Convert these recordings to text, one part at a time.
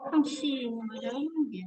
không xì mà đó gì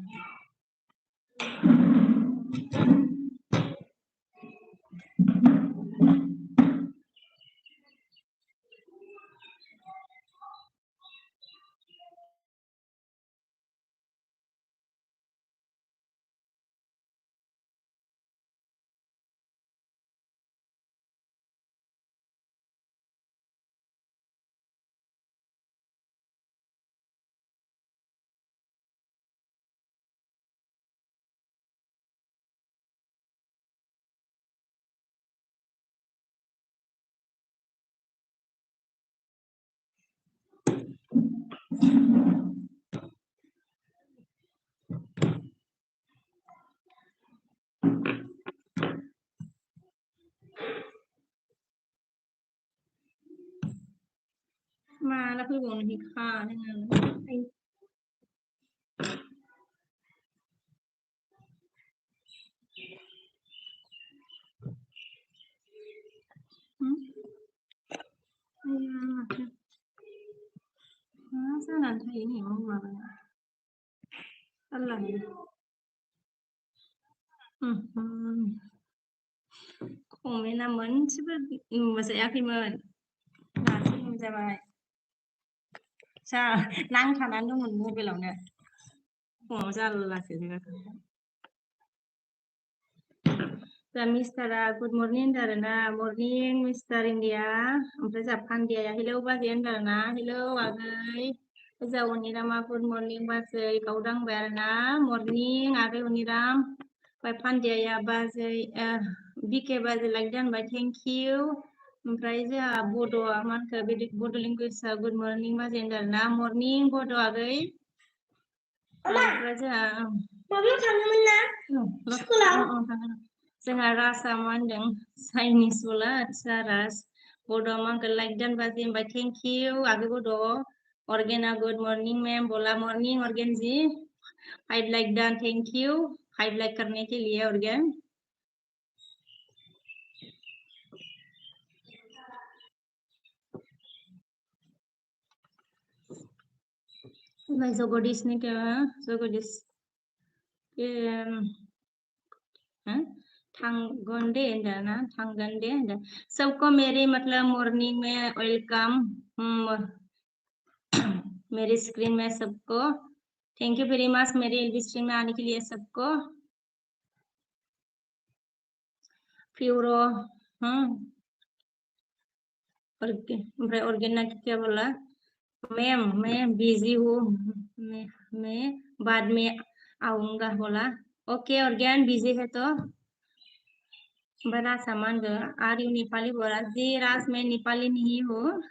mà là cái vùng thì khá nên là anh sao là thấy nhỉ mà ăn lần không mấy năm vẫn chứ mà sẽ khi mà là chứ không ra bài sao năng khả năng đúng mình mua cái lòng này không ra là sự gì So, Mr. Good morning, Darana. Morning, Mr. India. Ompres apkan dia ya. Hello, Bazian Darana. Hello, Agai. Bây Unirama, good morning, Bazai. Kaudang Barana. Morning, Agai Uniram. Papan dia ya, Bazai. BK Bazai like done by thank you. Ompres Bodo aman ke Bodo linguist. Good morning, Bazian Darana. Morning, Bodo Agai. Ompres Mobil tangan mana? Sekolah. Saya rasa mandang Chinese pula saras. Bodo mang like dan bazim by thank you. Age bodo. Organa good morning ma'am. Bola morning organ G. I'd like done thank you. I'd like करने के लिए organ. मैं जोगोडिस ने क्या जोगोडिस थांगंडे ना थांगंडे सबको मेरे मतलब morning में वेलकम मेरे स्क्रीन में सबको थैंक यू वेरी मच मेरे एलबी स्ट्रीम में आने के लिए सबको फ्यूरो ऑर्गेना क्या बोला मैम मैं बिजी हूँ मैं बाद में आऊंगा बोला ओके ऑर्गेन बिजी है तो बड़ा सामान आर यू नेपाली बोला जी राज मैं नेपाली नहीं हूँ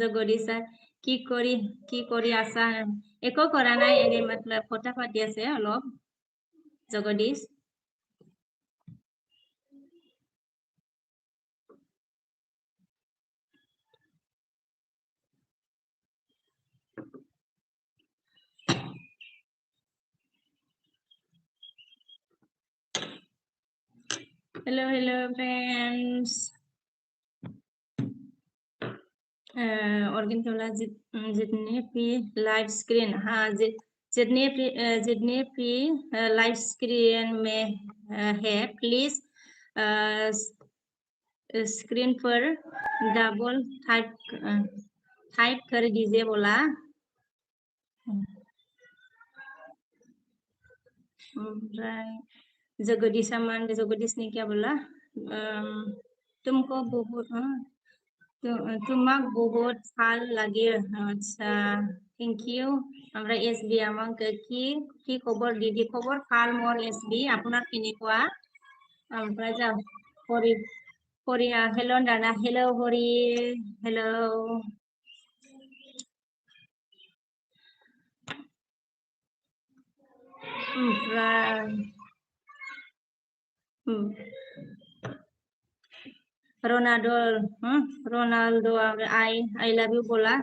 जगदीशा কি কৰি আছা একো কৰা নাই এনে मतलब কথা পাতি আছে অলপ জগদীশ hello friends ऑर्गन बोला जितने भी लाइव स्क्रीन हाँ जितने भी लाइव स्क्रीन में है please screen four double type कर दीजिए बोला जगदीश अमान जगदीश ने क्या बोला तुमको बहुत तुम्हाक बहुत ভাল লাগে আচ্ছা থ্যাংক ইউ আমরা এসবি আমাক কি খবর দিদি খবর ভাল মোৰ এসবি আপোনাৰ কেনেকুৱা ओमफ्राय जा हरि हेल' दाना हेल' हरि हेल' ओमफ्राय Ronaldo I love you बोला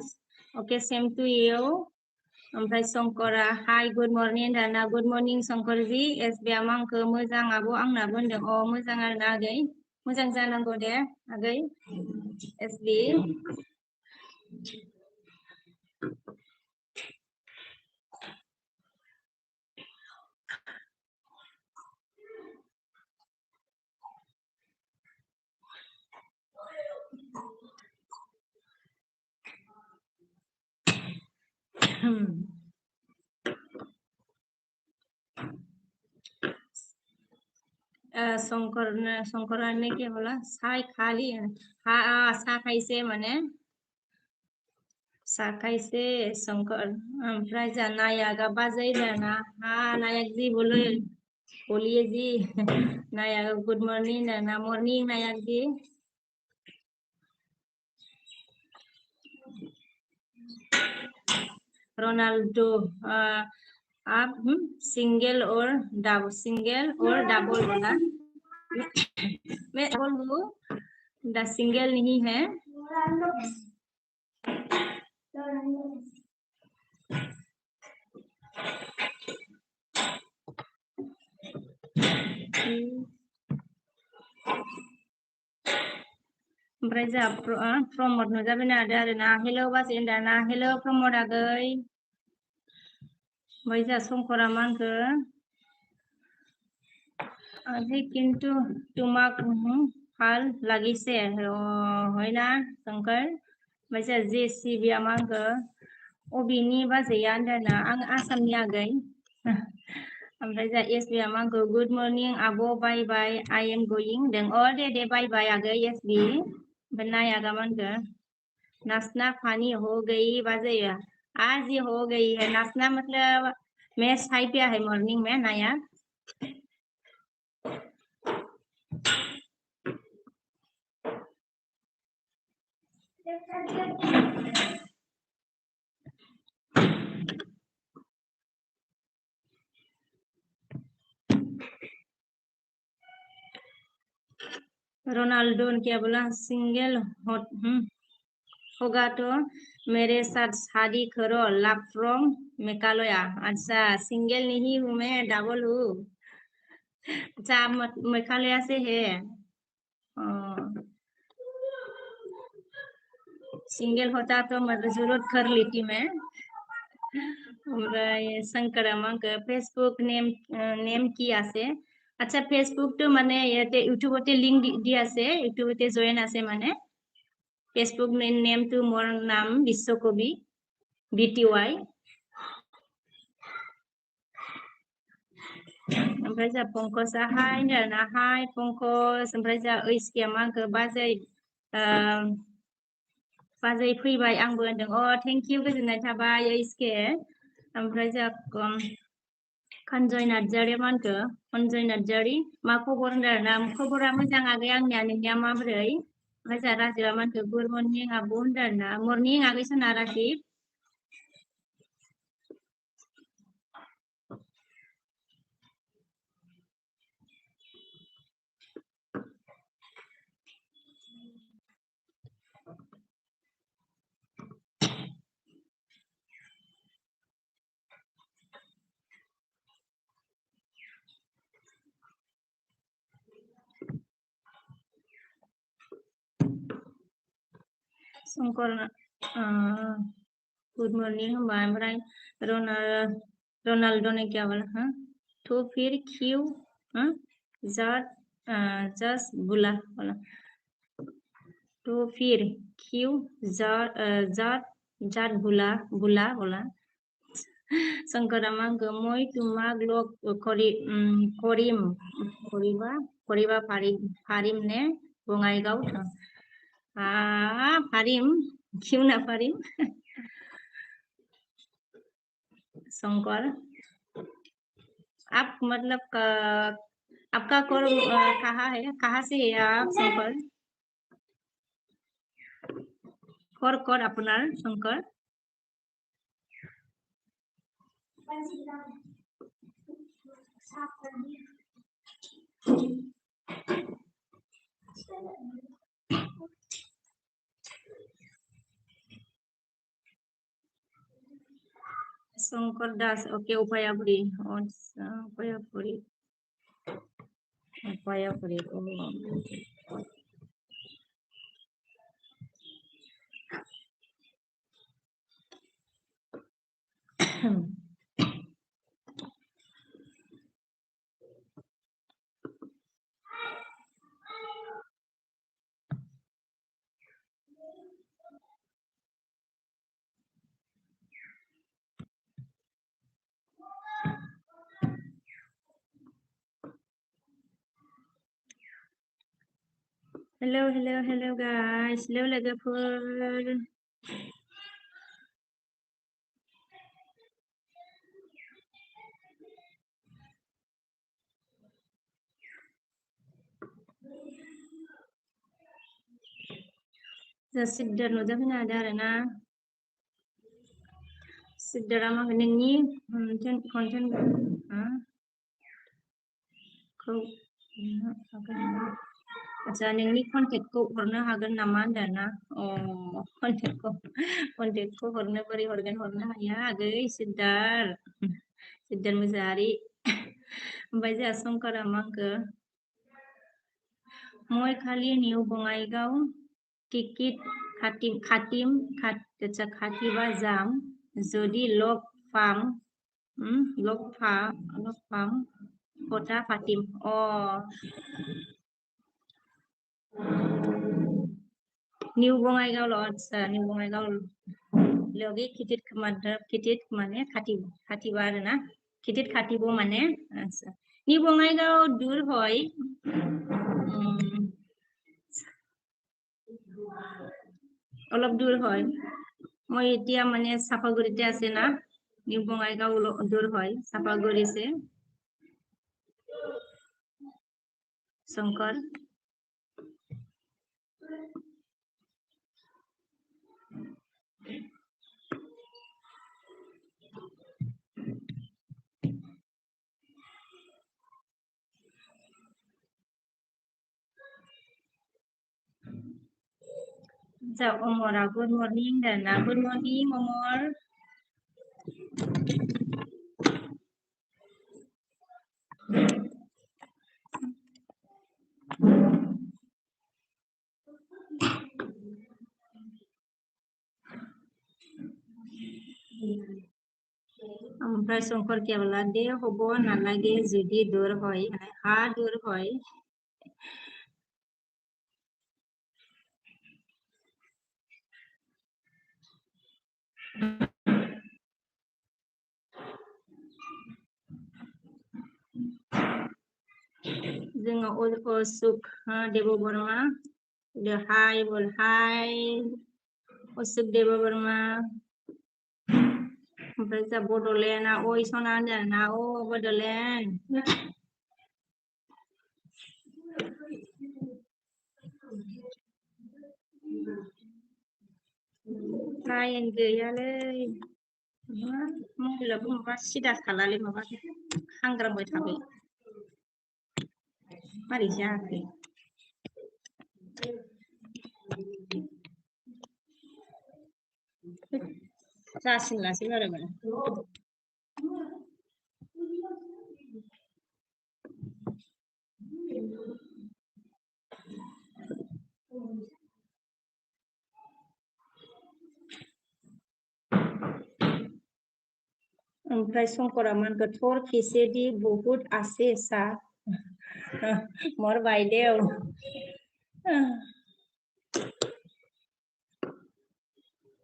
okay same to you ओमफ्राय शंकरा hi good morning दाना good morning शंकरजी एसबि आंखौ मोजां आब' आंनाबो होनदों अ मोजां आरोना आगै मोजां जानांगौ दे आगै एसबि शंकराने क्या बोला साई खाली साखाइसे माने साखाइसे शंकर ओमफ्राय जा नायक बाजै दाना नायक जी बोलिए जी नायक गुड मॉर्निंग दाना मॉर्निंग नायक जी रोनाल्डो आप सिंगल और डबल बोला मैं डबल हूँ सिंगल नहीं है ओमफ्राय जा प्रमोद नुजाबोनो हादों आरोना हेलौ बाजै दाना हेलौ प्रमोद आगै ओमफ्राय जा शंकरा मा होनखो अभी किन्तु तुमाक ভাল লাগিছে হয় ना शंकर ओमफ्राय जा जेसिबिया मा होनखो अबेनि बाजैया होनदोंना आं आसामनि आगै ओमफ्राय जा एसबिया मा होनखो गुड मर्निं आब' बाय बाय आई एम गोइंग होनदों दे बाय बाय आगै एसबि ओमफ्राय नायागा मा होनखो नाचना फानी हो गई बाजैया आज ही हो गई है नाचना मतलब मैं चाय पिया है मॉर्निंग में नाया रोनाल्डो ने क्या बोला सिंगल होगा तो मेरे साथ शादी करो लव फ्रॉम मेघालय अच्छा सिंगल नहीं हूँ मैं डबल हूँ अच्छा आप मेघालय से है सिंगल होता तो मतलब जरूरत कर लेती मैं शंकर फेसबुक नेम की আছে আচ্ছা ফেসবুকটো মানে ইয়াতে ইউটিউবতে লিংক দি আছে ইউটিউবতে জয়েন আছে মানে ফেসবুক নেমটো মোৰ নাম বিশ্বকবি BTY ओमफ्राय जा पंकजा हाय होनदों हाय पंकज ओमफ्राय जा ओइसकिया मा होनखो बाजै फैबाय आंबो होनदों थेंक इउ गोजोननाय थाबाय ओइसके ओमफ्राय जा खनजय नार्जारि मा होनखो खनजय नार्जारि मा खबर होनदों खबरा मोजां आगै आंनिया नोंनिया माबोरै ओमफ्राय जा राजिबा मा होनखो गुड मर्निं आब' होनदों मर्निं आगै सना राजिब शंकर गुड मॉर्निंग होनबा ओमफ्राय रोनाल्डो ने क्या बोला हाँ तो फिर क्यों जस्ट बुला बोला तो फिर क्यों जाट बुला बोला शंकरा मा होनखो মই তোমাক লগ কৰিম কৰিবা পাৰিম নে बङाइगाव फारिम क्यों ना फारिम शंकर आप मतलब आपका कहाँ से है आप शंकर कर अपनार शंकर शंकर दास ओके उपायापुरी उपायापुरी Hello guys. Hello logoफोर. Siddar नुजाफैनो हादों आरोना. Siddara मा नोंनि content खौ आच्छा नोंनि कन्टेक्टखौ हरनो हागोन नामा होनदोंना? कन्टेक्टखौ हरनो बोरै हरगोन हरनो हाया आगै सिद्धार मुसाहारि. ओमफ्राय जोंहा शंकरा मा होनखो? মই খালি নিউ বঙাইগাঁও টিকিট খাটিবা যাম যদি লগ পাম কথা পাতিম. নিউ বঙাইগাঁও আচ্ছা নিউ বঙাইগাঁও লগে খিটিত মানে খাটিবা आरोना খিটিত খাটিব মানে আচ্ছা নিউ বঙাইগাঁও দূৰ হয় অলপ দূৰ হয় মই এতিয়া মানে চাপাগুৰিতে আছে না নিউ বঙাইগাঁও দূৰ হয় চাপাগুৰিছে Shankar Omora, good morning, Dana. Good morning, Omor. ओमफ्राय शंकर केवला दे हब नालागे जुदि दूर হয় हा दूर হয় जोङो असुक देबबर्मा हाय बोल हाय असुक देबबर्मा ओमफ्राय जा बड'लेण्ड ओइ सना होनदोंना बड'लेण्ड लाइन गैयालै मबाइलाबो माबा सिदा थालालै माबा हांग्रांबाय थाबाय मारै जाखो जासिनलासै बारा ओमफ्राय शंकरा मानखो थर खिसेदि बहुत আছে सा मोर বাইদেউ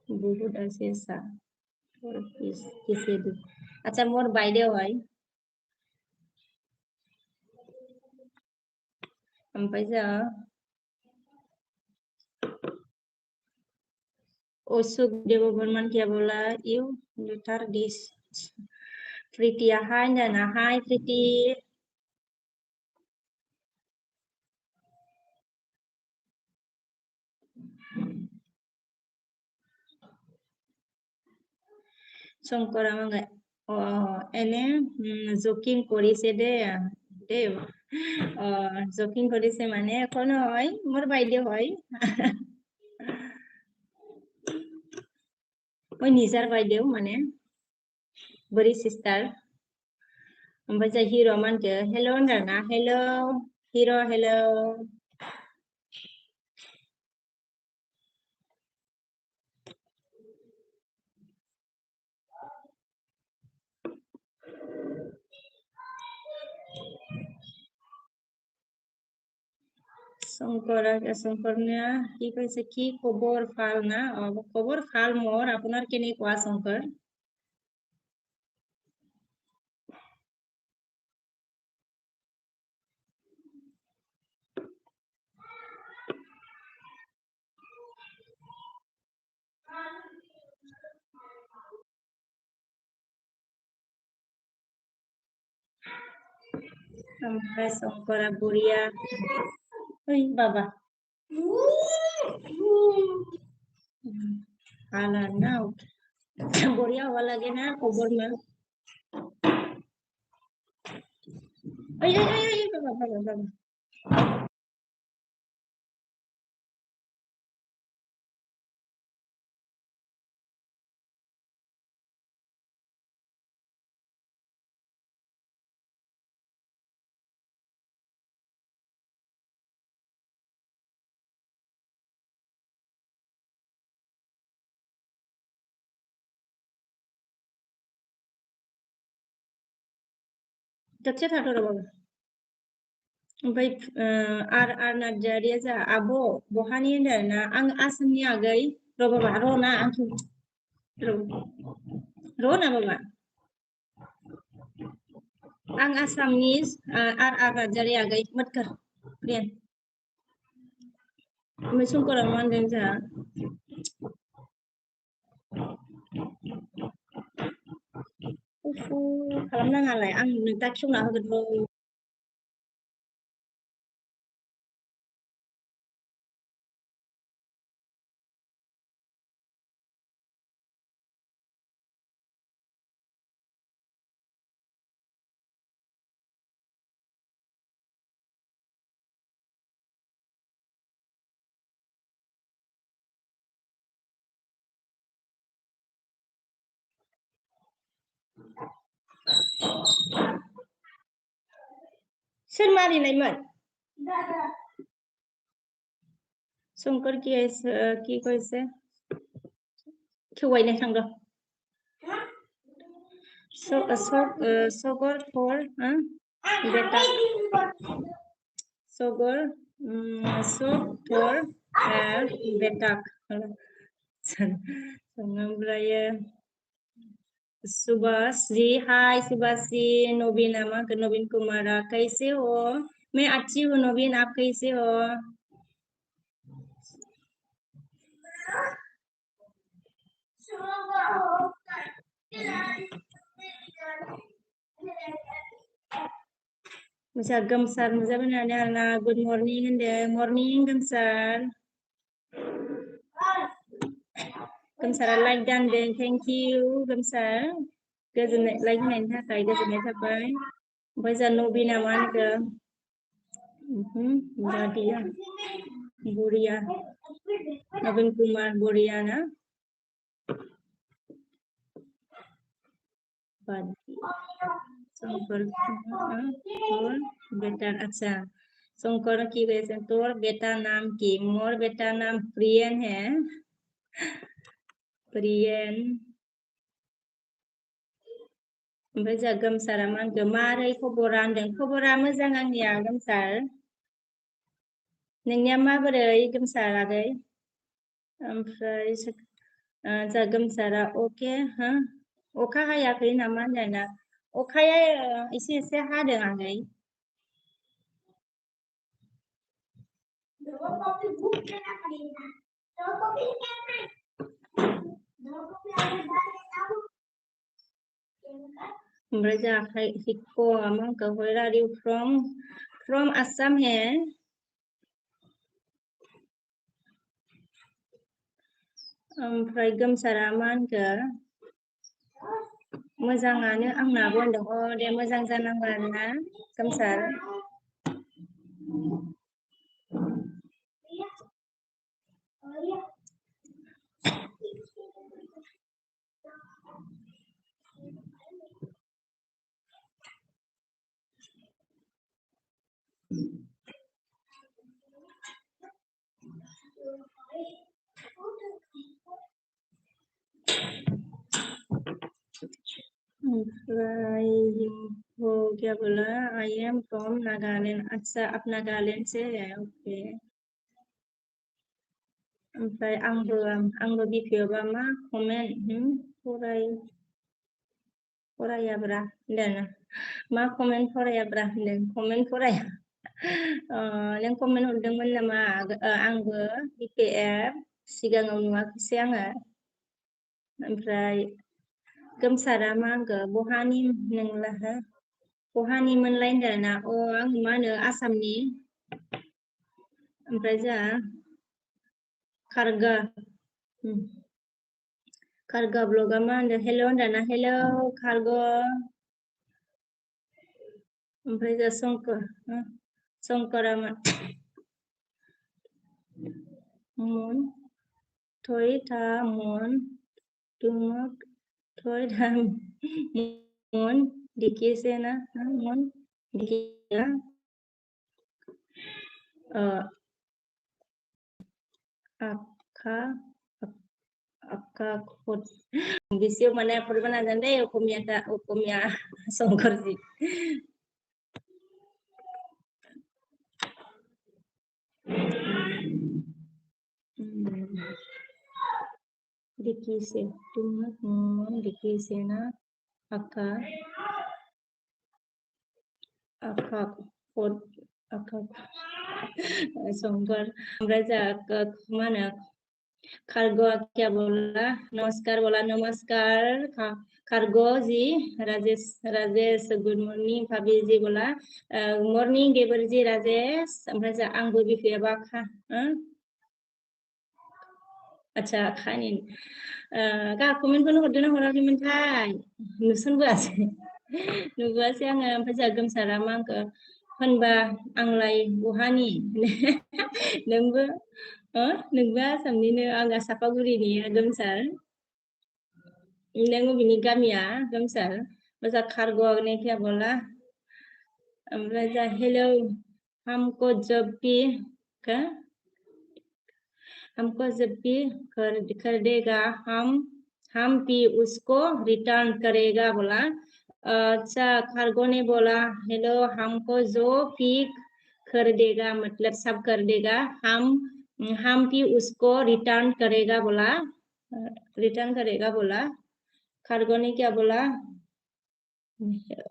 বহুত আছে सा थर खिसेदि আচ্ছা मोर বাইদেউ হয় ओमफ्राय जा असुक देबबर्मान क्या बोला यू लेटर दिस प्रीतिया हाय ना हाय प्रीति শংকৰা মানে এনে জকিং কৰিছে দেই জকিং কৰিছে মানে এখন হয় মোৰ বাইদেউ হয় মই নিজাৰ বাইদেউ মানে বৰি সিস্টাৰ ओमफ्राय जा हिर' मानखो हेल' होनदोंना हेल' हिर' हेल' শংকৰনে কি কৈছে কি খবৰ ভাল না খবৰ ভাল মোৰ আপোনাৰ কেনেকুৱা শংকৰ ओमफ्राय संकरा बरिया ओइ बाबा हाला ना बरिया हुआ लगे ना खबर में ay बाबा Dapet satu bawa. Oमफ्राय आर नार्जारिया जा आब' बहानि होनदों ना आं आसामनि आगै र' बाबा र' ना आंथ' र' ना बाबा आं आसामनि आर नार्जारि आगै मटकर प्रियान ओमफ्राय संकरा मा होनदों जोंहा खालामनाङालाय आं नों दा खेवना होगोन र' सोर मारिनायमोन संकर কি কৈছে खेवायनो थांदों सगर for बेटा सगर for बेटा ओमफ्राय सुभाष जी हाय सुभाष जी नवीन नामा नवीन कुमार कैसे हो मैं अच्छी हूँ नवीन आप कैसे हो Bisa Gemsar मोजां बेनाना good morning होनदों morning Gemsar Gemsara like दानदों thank you Gemsar गोजोननाय like होनायनि थाखाय गोजोननाय थाबाय ओमफ्राय जा नबिना मा होनखो बादिया बुरिया नवीन कुमार बुरिया ना शंकर बेटा अच्छा शंकर की वजह तोर बेटा नाम की मोर बेटा नाम प्रियन है प्रियन ओमफ्राय जा गोमसारा मा होनखो मारै खबरा होनदों खबरा मोजां आंनिया गोमसार नोंनिया माबोरै गोमसार आगै ओमफ्राय जा गोमसारा अके हो अखा हायाखै नामा होनदोंना अखाया एसे हादों आगै ओमफ्राय जा हिको मा होनखो where are you from Assam है ओमफ्राय गोमसारा मा होनखो मोजाङानो आंनाबो होनदों दे मोजां जानांगौ आरोना गोमसार ओमफ्राय हो क्या बोला I am from Nagaland अच्छा आप नागालैंड से है ओके ओमफ्राय आंबो बिफियोबा मा कमेन्ट फरायाब्रा होनदों मा कमेन्ट फरायाब्रा होनदों कमेन्ट फराया नों कमेन्ट हरदोंमोन नामा आंबो BPF सिगाङाव नुवाखैसै आङो ओमफ्राय गोमसारा मा होनखो बहानि नोंलाहा बहानिमोनलाय होनदों आरोना आं मा होनो आसामनि ओमफ्राय जोंहा खारगा ब्लगा मा होनदों हेल' होनदोंना हेल' खारग ओमफ्राय जोंहा शंकरामोन मन थय था मन तुमक थय था मन दिखिसे ना मन दिखिया आखा खद बिसियाव माने फरायबा नाजान दे अकमिया शंकरजी दिखिसे तुमक मन दिखिसे ना आखा खद शंकर ओमफ्राय जोंहा मा होनो खारग'आ क्या बोला नमस्कार बोला नमस्कार खारगो जी राजेश गुड मॉर्निंग भाभी जी बोला मॉर्निंग देवर जी राजेश ओमफ्राय जोंहा आंबो बिफायाबा आच्छा खानि गा कमेन्टखौनो हरदोंना हराखैमोनथाय नुबोआसै आङो ओमफ्राय जोंहा गोमसारा मा आंखौ होनबा आंलाय बहानि नोंबो आसामनिनो आंहा सापागुरिनि गोमसार नों बबेनि गामिया गोमसार मोजा खारग'आ ने क्या बोला ओमफ्राय जा हेलो हमको जब भी कर देगा हम भी उसको रिटर्न करेगा बोला अच्छा खारगो ने बोला हेलो हमको जो भी कर देगा मतलब सब कर देगा हम भी उसको रिटर्न करेगा बोला खारगो ने क्या बोला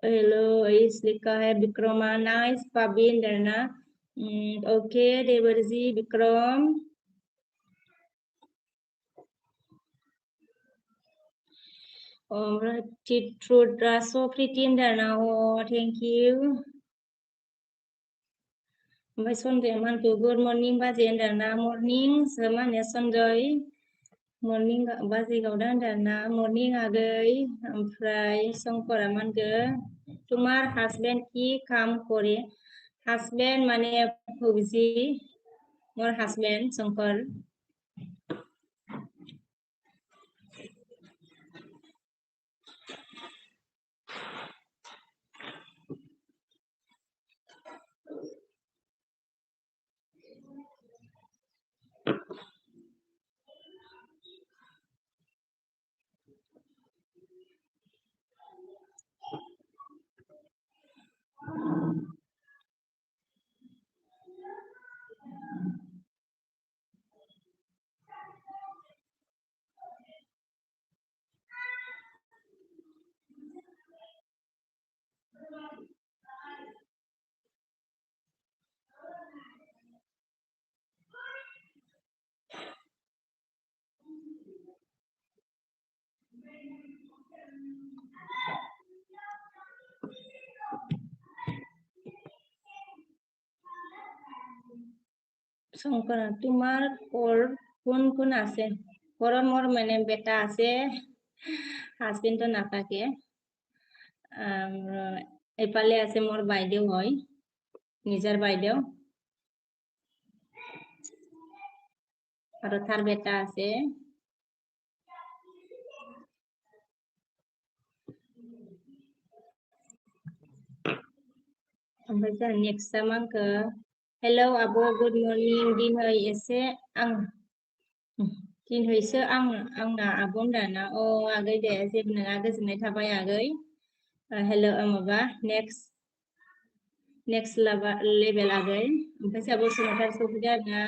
हेलो इस लिखा है विक्रमा नाइस पाबिन डरना ओके देवरजी Vikram Truth so pretty darna thank you ओमफ्राय सन्जय मानखौ गुड मर्निं बाजै होनदोंना मर्निं मा होनो सन्जय मर्निं बाजै गावदा होनदोंना मर्निं आगै ओमफ्राय शंकरा मानखौ तुम्हार हासबेंड की काम करे हासबेंड माने फौजी मोर हासबेंड शंकर शंकरा तुम्हार কোন আছে মোর মানে বেটা আছে হাজবেন্ড তো নাথাকে এপালে আছে মোর বাইদেউ হয় নিজৰ বাইদেউ আৰু তার বেটা আছে ओमफ्राय नेक्स्ट आंखौ हेलो आब' गुड मर्निं दिनै एसे दिनैसो आंना आब' होनदाना आगै दे जेबो नङा गोजोननाय थाबाय आगै हेलो माबा नेक्स्ट लेभेल आगै ओमफ्राय जोंहा बसुमतारी सफैदो आरोना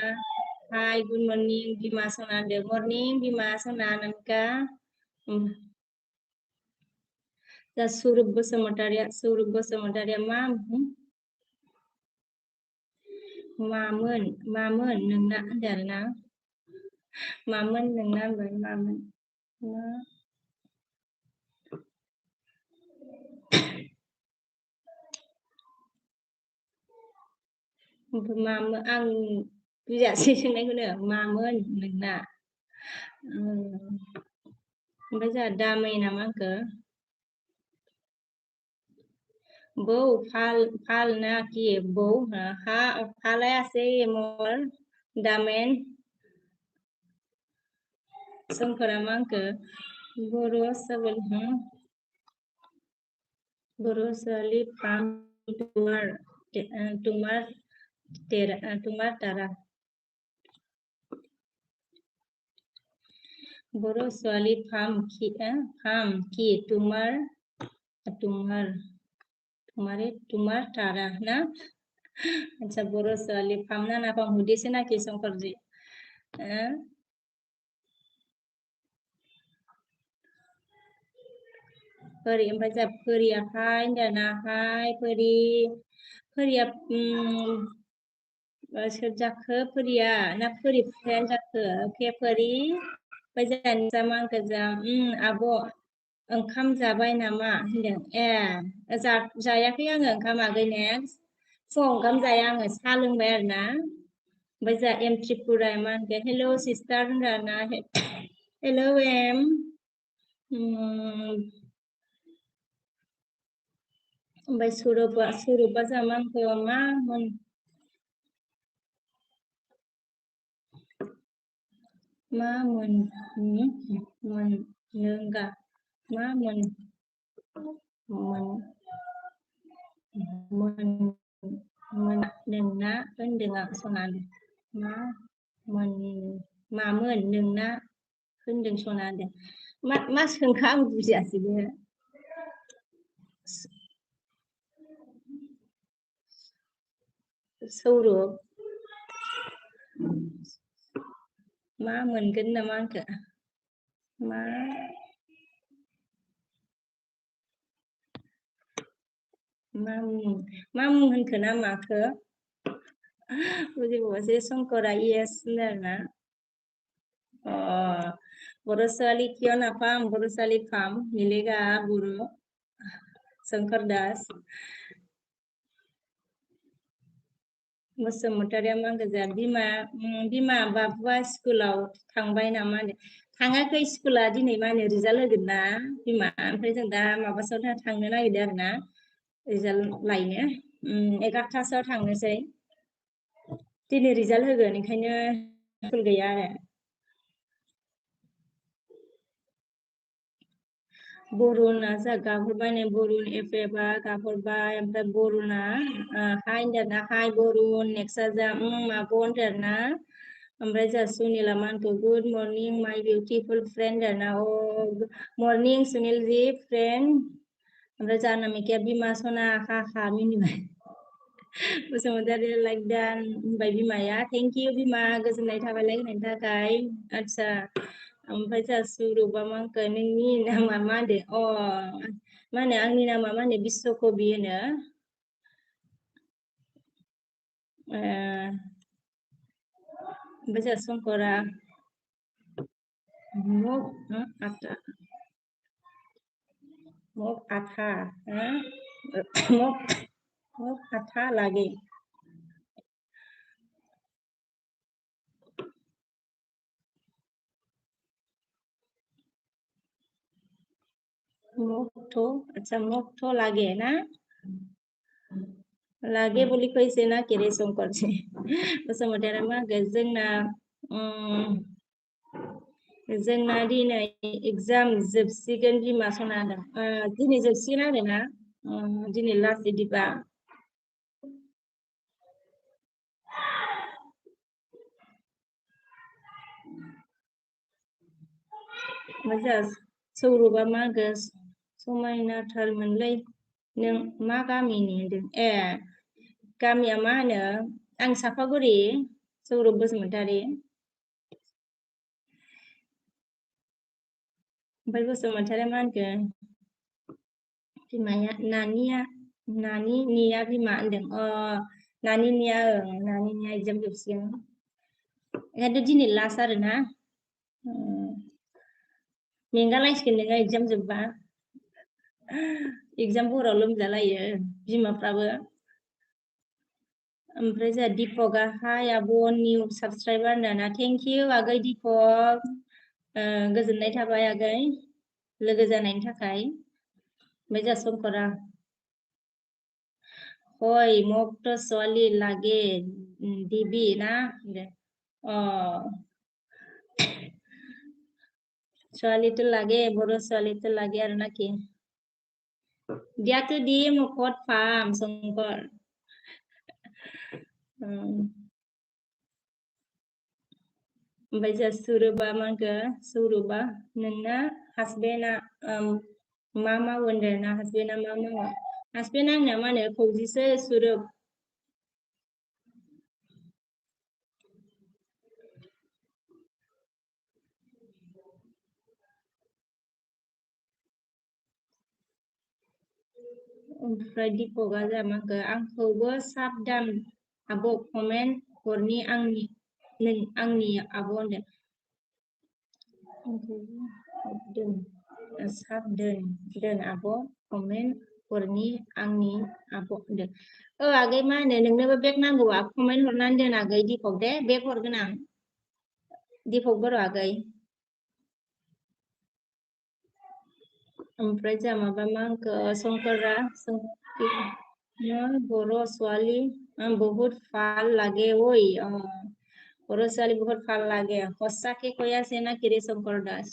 हाय गुड मर्निं बिमा सना होनदों मर्निं बिमा सना नोंका दा सुरुप बसुमतारिया मामोन नोंना होनदों आरोना मामोन नोंना होनबाय मामोन मामोन आं बुजियासै सोंनायखौनो मामोन नोंना ओमफ्राय जोंहा दामै नामा आंखो बौ फाल ना कि बौ हा फालाय আছে मोर दामेन सोंफोरा मा आंखो बर' साबोल बर' ছোৱালী পাম তোমার তারা बर' ছোৱালী ফাম কি তোমার তারা না আচ্ছা बर' ছোৱালী ফাম না নাপাম সুধিছে নাকি শংকৰজী Peri ओमफ्राय जा फोरियाहाय होनदोंनाहाय फोरिया सोर जाखो फोरिया ना फोरि फिफायानो जाखो अके फोरि ओमफ्राय जोंहानि मा आंखो जा आब' ओंखाम जाबाय नामा होनदों जायाखै आङो ओंखाम आगै नेक्स्ट फुङाव ओंखाम जाया आङो साहा लोंबाय आरो ना ओमफ्राय जा एम त्रिपुरा मा होनगोन हेल' सिस्टार होनदोंना हेल' एम ओमफ्राय सुरुपा जामा आंखौ मोननोगा नोंना होनदों आं सनानो मामोन नोंना होनदों सना होनदों मा सोंखा आं बुजियासै बे सौरभ मा मोनगोन नामा आंखो मा मुं होनखो ना माखो बुजिबावासै शंकरा इएस होनदोंना बर' ছোৱালী কিয় নাপাম बर' ছোৱালী পাম मिलेगा बर' शंकर दास बसुमतारिया मा गोजा बिमा बाबुआ स्कुलाव थांबाय नामा थाङाखै स्कुला दिनै मा होनो रिजाल्ट होगोन ना बिमा ओमफ्राय जों दा माबासोआव थांनो नागिरदों आरो ना रिजाल्ट लायनो 11थासोआव थांनोसै दिनै रिजाल्ट होगोन ओंखायनो स्कुल गैया आरो बरुना जा गाहरबाय नै बरुन एफएबा गाहरबाय ओमफ्राय बरुना हाय होनदोंना हाय बरुन नेक्स्टआ जा माबो होनदोंना ओमफ्राय जा सुनिला मानखौ गुड मर्निं माय बिउटिफुल फ्रेन्ड होनदोंना मर्निं सुनिल जी फ्रेन्ड ओमफ्राय जा नामिकाया बिमा सना हा मिनिबाय बसुमतारी लाइक दान होनबाय बिमाया थेंक इउ बिमा गोजोननाय थाबाय लाइक होनायनि थाखाय आच्छा ओमफ्राय जा सुरुपा मा होनखो नोंनि नामा मा होनदों मा होनो आंनि नामा मा होनो बिश्वकबि होनो ओमफ्राय जा शंकरा মোক आथा লাগে আচ্ছা মুখটো লাগে না লাগে বুলি কৈছে না কেৰে শंकरजी बसुमतारी मा जोंना दिनै एग्जाम जोबसिगोन बिमा सना दिनै जोबसिगोन आरो ना दिनै लास्ट इदिबा सौरभा मा होनगोन समायनाथारमोनलै नों मा गामिनि होनदों गामिया मा होनो आं सापागुरि सौरभ बसुमतारी ओमफ्राय बसुमतारी मा होनगोन बिमाया नानिनिया बिमा होनदों नानिनिया एग्जाम जोबसिगोन ओंखायनोथ' दिनै लास्ट आरो ना मेंगालायसिगोन नोङो एग्जाम जोबबा एग्जाम हराव लोमजालायो बिमाफ्राबो ओमफ्राय जोंहा दिपकआ हाय आब' निउ साबसक्राइबार होनदोंना थेंक इउ आगै दिपक गोजोननाय थाबाय आगै लोगो जानायनि थाखाय ओमफ्राय जोंहा शंकरा हय मक्ट ছোৱালী লাগে দিবি না ছোৱালীটো লাগে बर' ছোৱালীটো লাগে আৰু নাকি দিয়াতো দিম ক'ত পাম শংকৰ ओमफ्राय जोंहा सुरुबा मा होनखो सुरुबा नोंना हासबेन्डआ मा मावो होनदोंना हासबेन्डआ मा मावो हासबेन्ड आंना मा होनो फौजिसो सुरुब ओमफ्राय दिपकआ जोंहा मा होनखो आंखौबो साबधान आब' कमेन्ट हरनि आंनि आब' होनदों दोन आब' कमेन्ट हरनि आंनि आब' होनदों आगै मा होनो नोंनोबो बेग नांगौबा कमेन्ट हरनानै दोन आगै दिपक दे बेग हरगोन आं दिपक बर' आगै ओमफ्राय जोंहा माबा मा होनखो शंकरा बर' ছোৱালী बहुत ভাল লাগে ওই बर' ছোৱালী बहुत ভাল লাগে সঁচাকে কৈ আছে না কিরে শংকৰ দাস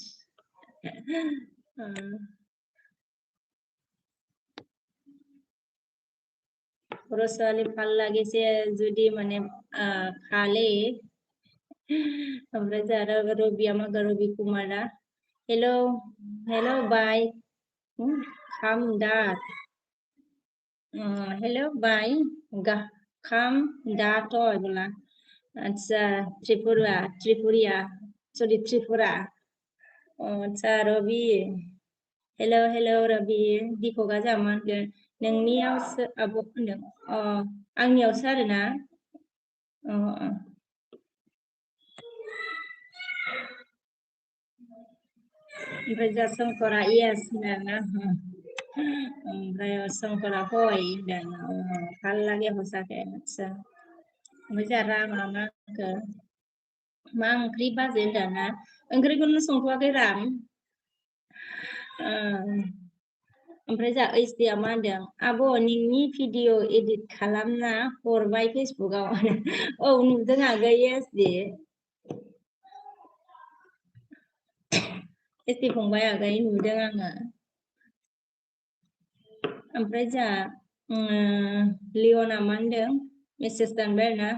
बर' ছোৱালী ভাল লাগিছে যদি মানে খালে ओमफ्राय जोंहा रबिया मा रबि कुमारा हेलो बाय खाम दात हेलो बाय खाम दात बोला अच्छा त्रिपुरिया सरि त्रिपुरा अच्छा रबि हेलो रबि दिपकआ जोंहा मा होनगोन नोंनियावसो आब' होनदों आंनियावसो आरोना ओमफ्राय जोंहा शंकरा इयेस होनदोंना ओमफ्राय शंकरा हय होनदों ভাল লাগে সঁচাকে आदसा ओमफ्राय जोंहा रामा मा होनखो मा ओंख्रि बाजै होनदोंना ओंख्रिखौनो संथ'वाखै राम ओमफ्राय जोंहा ओइसडिया मा होनदों आब' नोंनि भिडिअ एडिट खालामना हरबाय फेसबुकआव नुदों आगै एसडि फंबाय आगै नुदों आङो ओमफ्राय जोंहा लिअना मा होनदों मेसेज दानबाय आरोना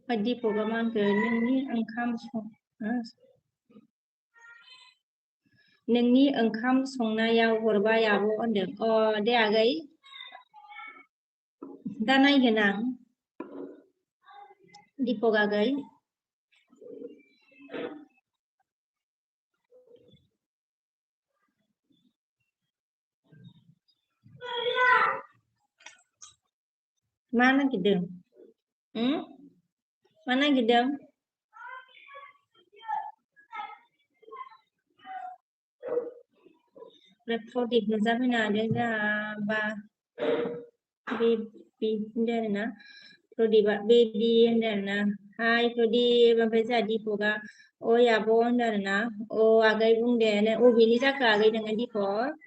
दिपकआ मा होनखो नोंनि ओंखाम संनायाव हरबाय आब' होनदों दे आगै दा नायगोन आं दिपक आगै मा नागिरदों मा नागिरदों प्रदीप नुजाफैनो हादों जोंहा बेबि होनदों आरोना प्रदीपआ बेबि होनदों आरोना हाय प्रदीप ओमफ्राय जोंहा दिपकआ ओइ आब' होनदों आरोना आगै बुंदे अबेनि जाखो आगै नोङो दिपक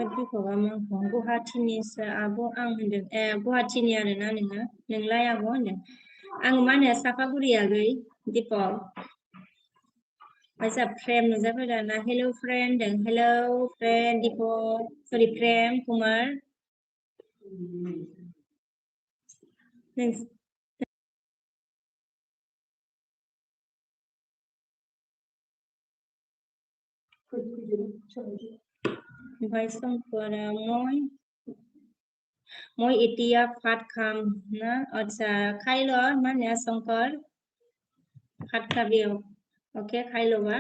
दिपकआ मा गुवाहाटीनिसो आब' आं होनदों गुवाहाटीनि आरोना नोंलाय आब' होनदों आं मा होनो सापागुरि आगै दिपक जोंहा प्रेम नुजाफैदों ना हेलौ फ्रेन्ड होनदों हेलौ फ्रेन्ड दिपक सरि Prem Kumar Vai Songkar moi itia phát kham na acha khailo mane Songkar phát khabio okay khailo ba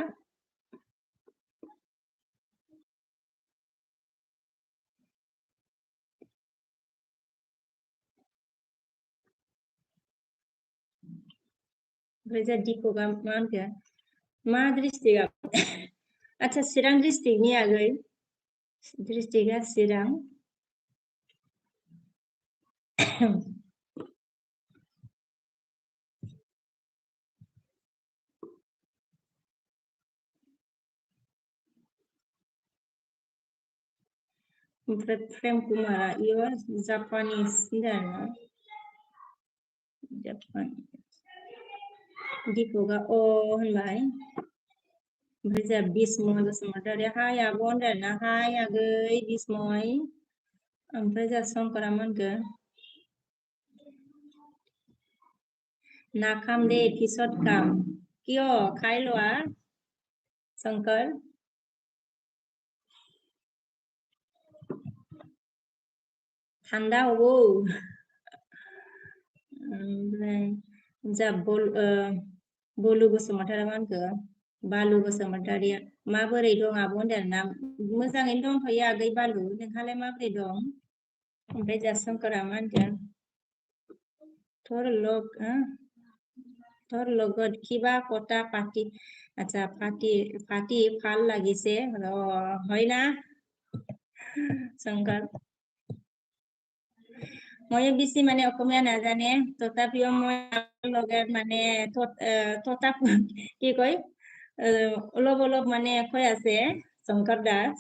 Reza Diko ga man ke ma district acha Sirang district ni agai district ga Sirang Prem Kumara you are Japanese na Japanese Diko ga o hanbai Reza Bismoy ga samata de hai abon na hai agai Bismoy ओमफ्राय जा Songkara man ke নাখাম দে পিছত কাম কিয় খাই লোৱা শংকৰ ঠাণ্ডা হ'ব ओमफ्राय जा बलु बसुमतारी मानखो बालु बसुमतारिया माबोरै दं आब' होनदों ना मोजाङैनो दंथ'यो आगै बालु नोंहालाय माबोरै दं ओमफ्राय जा Songkara मा होनदों তোর লগত কিবা কথা পাতি আচ্ছা পাতি ভাল লাগিছে হয় না শংকৰ মই বেছি মানে অসমীয়া নাজানে তথাপিও মই লগত মানে তথা কি কয় অলপ মানে কৈ আছে শংকৰ দাস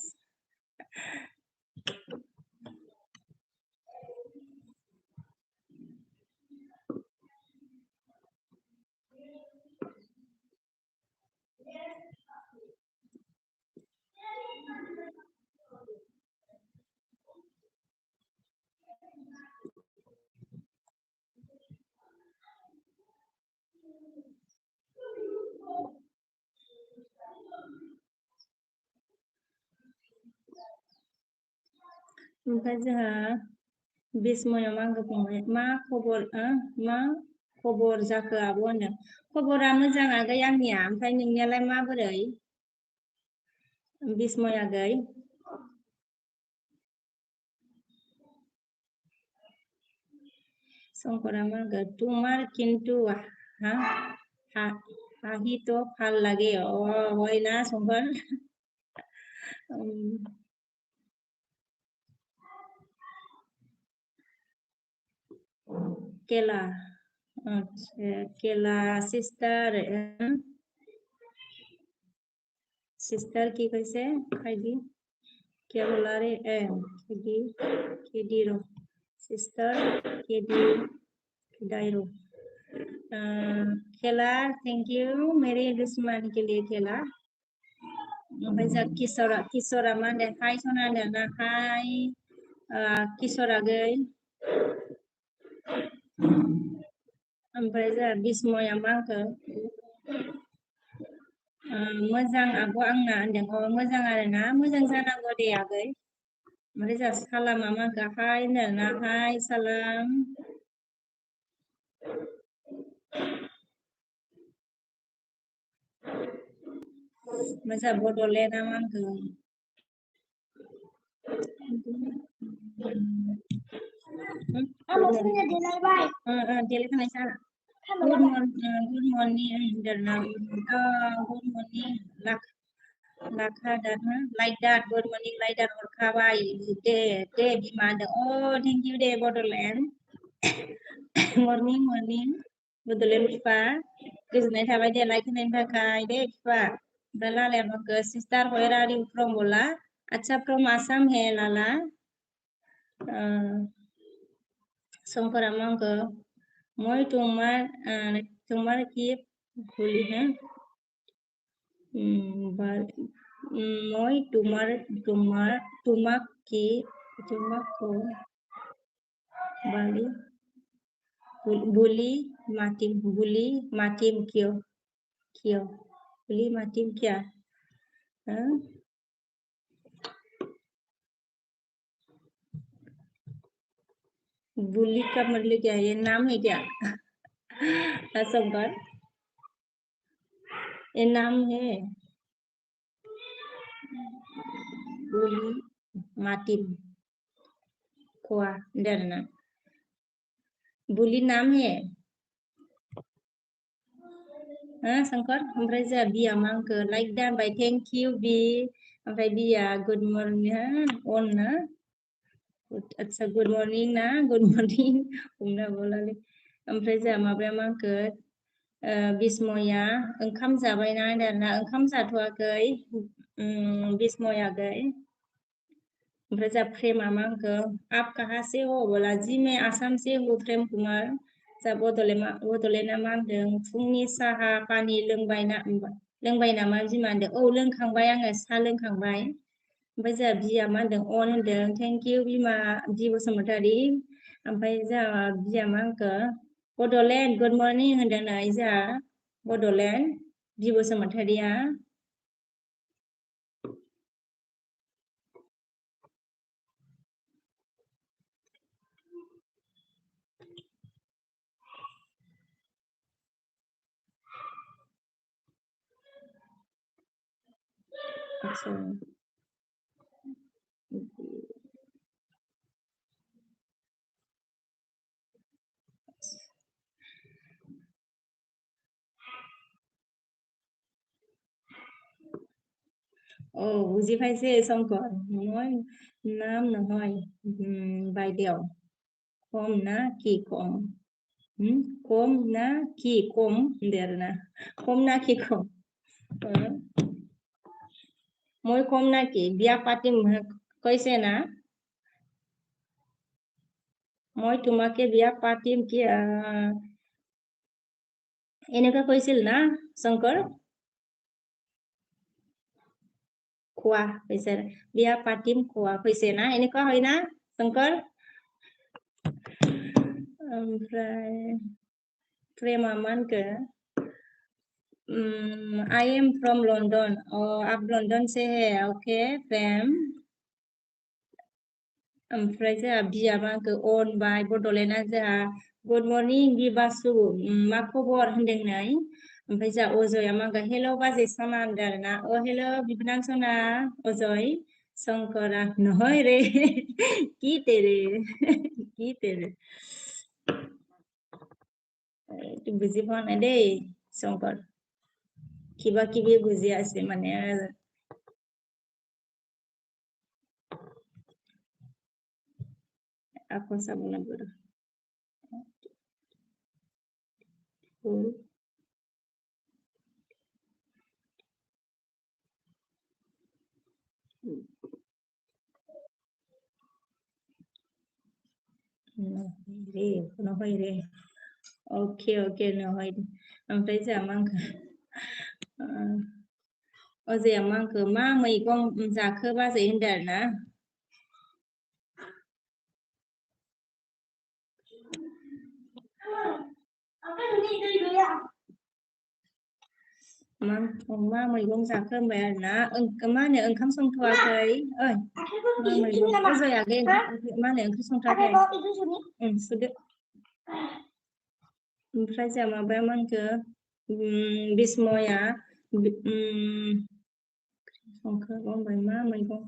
ओमफ्राय जोंहा बिस्मया मा बुंबाय मा खबर जाखो आब' होनदों खबरा मोजां आगै आंनिया ओमफ्राय नोंनियालाय माबोरै बिस्मय आगै শংকরা मा होनगोन তোমার কিন্তু হাঁহি তো ভাল লাগে হয় না শংকর केला अच्छा केला सिस्टर की कैसे खाइदी क्या बोला रे केडी रो सिस्टर केडी डायरो केला थैंक यू मेरे दुश्मन के लिए केला ओमफ्राय जा किशोरा मा होनदों हाय सना होनदों ना हाय किशोर आगै ओमफ्राय जोंहा बिस्मया मा होनखो मोजां आब' आंना होनदों मोजां आरोना मोजां जानांगौ दे आगै ओमफ्राय जोंहा सालामा मा होनखो हाय होनदों ना हाय सालाम ओमफ्राय जोंहा बड'लेण्डआ मा होनखो देलायखानाय सार Good morning, good morning, Lakha that, like that, good morning, like that, or Kawaii, day, demand. Oh, thank you, day, Borderland. morning, Borderland, Pipa. Goodnight, have I day, like an Pakai, day, Pipa. Bella, sister, where are you from, Bola? Acha from Assam, hey, Lala. Songkara Mango. মই তোমার কি ভুলি হ্যাঁ মই তোমাক বুলি মাতিম কিয় বুলি মাতিম কিয় बुली का मतलब क्या है? ये नाम है क्या? शंकर, ये नाम है बुली माटिम खोआ डरना बुली नाम है शंकर ओमफ्राय जोंहा बिया मा होनखो लाइक दानबाय थेंक इउ बि ओमफ्राय बिया गुड मर्निं अन ना अच्छा गुड मर्निं ना गुड मर्निं हमना बोलालै ओमफ्राय जोंहा माबाया मा होनखो बिस्मया ओंखाम जाबायना होनदोंना ओंखाम जाथ'वाखै बिस्मयाखै ओमफ्राय जोंहा प्रेमा मा होनखो आप कहाँ से हो बोला जी मैं आसाम से हूँ प्रेम कुमार जोंहा बड'लेण्डआ मा होनदों फुंनि साहा पानि लोंबाय नामा बिमा होनदों औ लोंखांबाय आङो साहा लोंखांबाय ओमफ्राय जोंहा बिया मा होनदों अन होनदों थेंक इउ बिमा बि बसुमतारी ओमफ्राय जोंहा बिया मा होनखो बड'लेण्ड गुड मर्निं होनदों नै जोंहा बड'लेण्ड बि बसुमतारिया अच्छा বুজি পাইছে শংকৰ মই নাম নহয় বাইদেউ কম না কি কম কম না কি কম होनदों आरोना কম ना কি কম মই কম না কি বিয়া পাতিম কৈছে না মই তোমাকে বিয়া পাতিম কি এনেকুৱা কৈছিল না শংকৰ খোৱা কৈছে বিয়া পাতিম খোৱা কৈছে না এনেকুৱা হয় না শংকৰ ओमफ्राय प्रेमा मा होनखो I am from London आप लंदन से है ओके प्रेम ओमफ्राय जोंहा बिया मा होनखो अन बाय बड'लेण्डआ जोंहा गुड मर्निं बिबासु मा खबर होनदों नै ओमफ्राय जोंहा अजया मा होनखो हेल' बाजै सना होनदों आरोना हेल' बिबोनां सना अजय शंकरा নহয় रे কি तेरे কি तेरे বুজি পোৱা নাই দেই শংকৰ কিবা কিবি বুজি আছে মানে আকৌ চাব লাগিব নহয় रे अके নহয় ओमफ्राय जोंहा मा होनखो अजया मा होनखो मा मैगं जाखो बाजै होनदों आरोना मा मैगं जाखो होनबाय आरोना मा होनो ओंखाम संथ'वाखै मा मैगं अजयाखै मा होनो ओंख्रि संथ'वाखै सुदो ओमफ्राय जोंहा माबाया मा होनखो बिस्मया संखो बुंबाय मा मैगं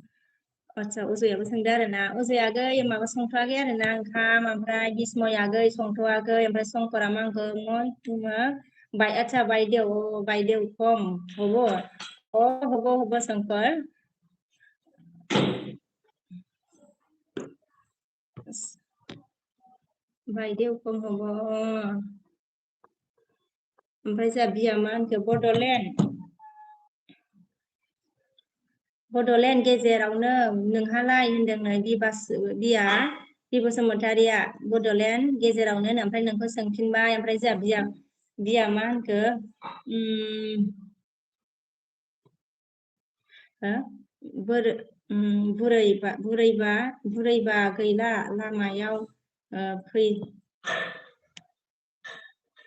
आच्छा अजयाबो सोंदों आरोना अजयागै माबा संथ'वाखै आरोना ओंखाम ओमफ्राय बिस्मयागै संथ'वाखै ओमफ्राय शंकरा मा होनखो আচ্ছা বাইদেউ কম হ'ব হ'ব শংকৰ বাইদেউ कम হ'ব ओमफ्राय जोंहा बिया मा होनखो बड'लेण्ड गेजेरावनो नोंहालाय होनदों नै बिया बि बसुमतारिया बड'लेण्ड गेजेरावनो ओमफ्राय नोंखौ सोंफिनबाय ओमफ्राय जोंहा बिया मा होनखो बुरैबा गैला लामायाव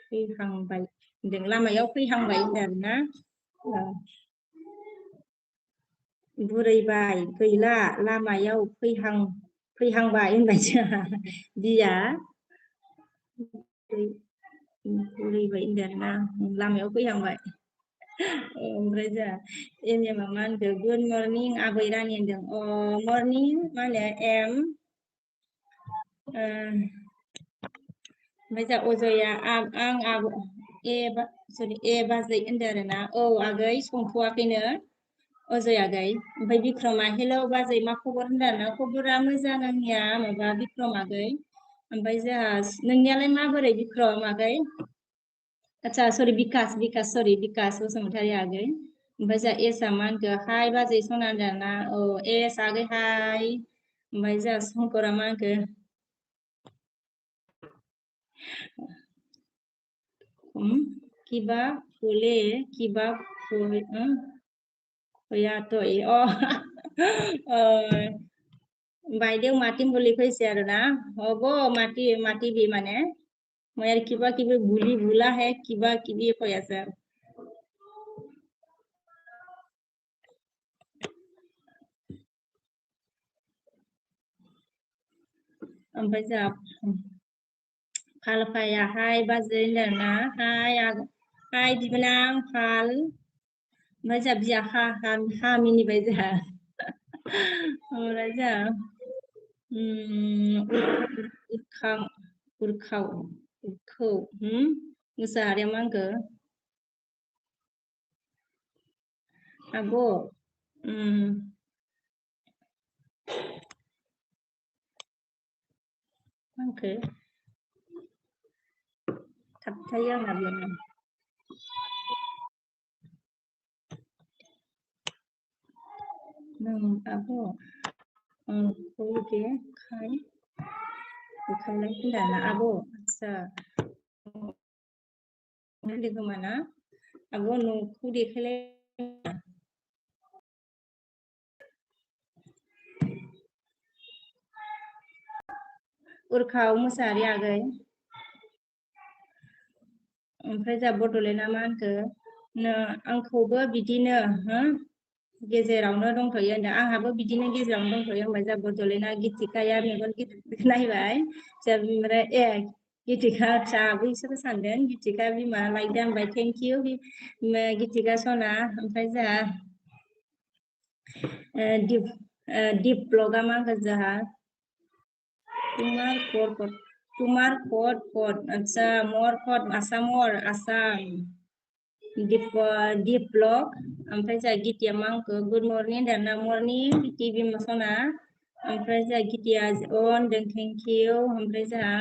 फैहांबाय होनदों लामायाव फैहांबाय होनदों आरोना बुरैबाय गैला लामायाव फैहां फैहांबाय होनबाय जोंहा बिया फैबाय होनदों आरोना लामायाव फैहांबाय ओमफ्राय जोंहा एमएमआ मा होनखो गुड मर्निं आबै रानि होनदों मर्निं मा होनो एम ओमफ्राय जोंहा अजया आं आब ए बाजै होनदों आरोना औ आगै संथ'वाखैनो अजय आगै ओमफ्राय बिक्रमा हेलौ बाजै मा खबर होनदों आरोना खबरा मोजां आंनिया माबा बिक्रम आगै ओमफ्राय जोंहा नोंनियालाय माबोरै बिक्रम आगै आच्छा सरि बिकास बसुमतारी आगै ओमफ्राय जोंहा एसआ मा होनखो हाय बाजै सना होनदों आरोना औ एस आगै हाय ओमफ्राय जोंहा शंकरा मा होनखो किबा फुले किबा तो বাইদেউ মাতিম বুলি কৈছে আৰু না হ'ব মাতিবি মানে মই আৰু কিবা কিবি ভুলাহে কিবা কিবি কৈ আছে ओमफ्राय जोंहा फालफाया हाय बाजै होनदों ना हाय बिबोनां फाल ओमफ्राय जोंहा बिया हा मिनिबाय जोंहा ओमफ्राय जोंहा उरखौ मुसाहारिया मा होनखो आब' आंखो थाबथायो आंना बेयावनो आब' खायलाय होनदां आब' आच्छा लोगो मोना आब' न'खौ देखायलाय उरखाव मुसाहारि आगै ओमफ्राय जोंहा बड'लेण्डआ मा होनखो आंखौबो बिदिनो गेजेरावनो दंथ'यो होनदों आंहाबो बिदिनो गेजेरावनो दंथ'यो होनबाय जोंहा बड'लेण्डआ गितिकाया मेगन गिदिर नायबाय ओमफ्राय गितिका आच्छा बैसोरो सानदों गितिका बिमा लायदो होनबाय थेंक इउ गितिका सना ओमफ्राय जोंहा दिप ब्लगा मा होनगोन जोंहा तुमार कट आच्छा मर कट आसामर आसाम दिप ब्लग ओमफ्राय जोंहा गितिया मा होनखो गुड मर्निं होनदों ना मर्निं गिति बिमा सना ओमफ्राय जोंहा गितिया होनदों थेंक इउ ओमफ्राय जोंहा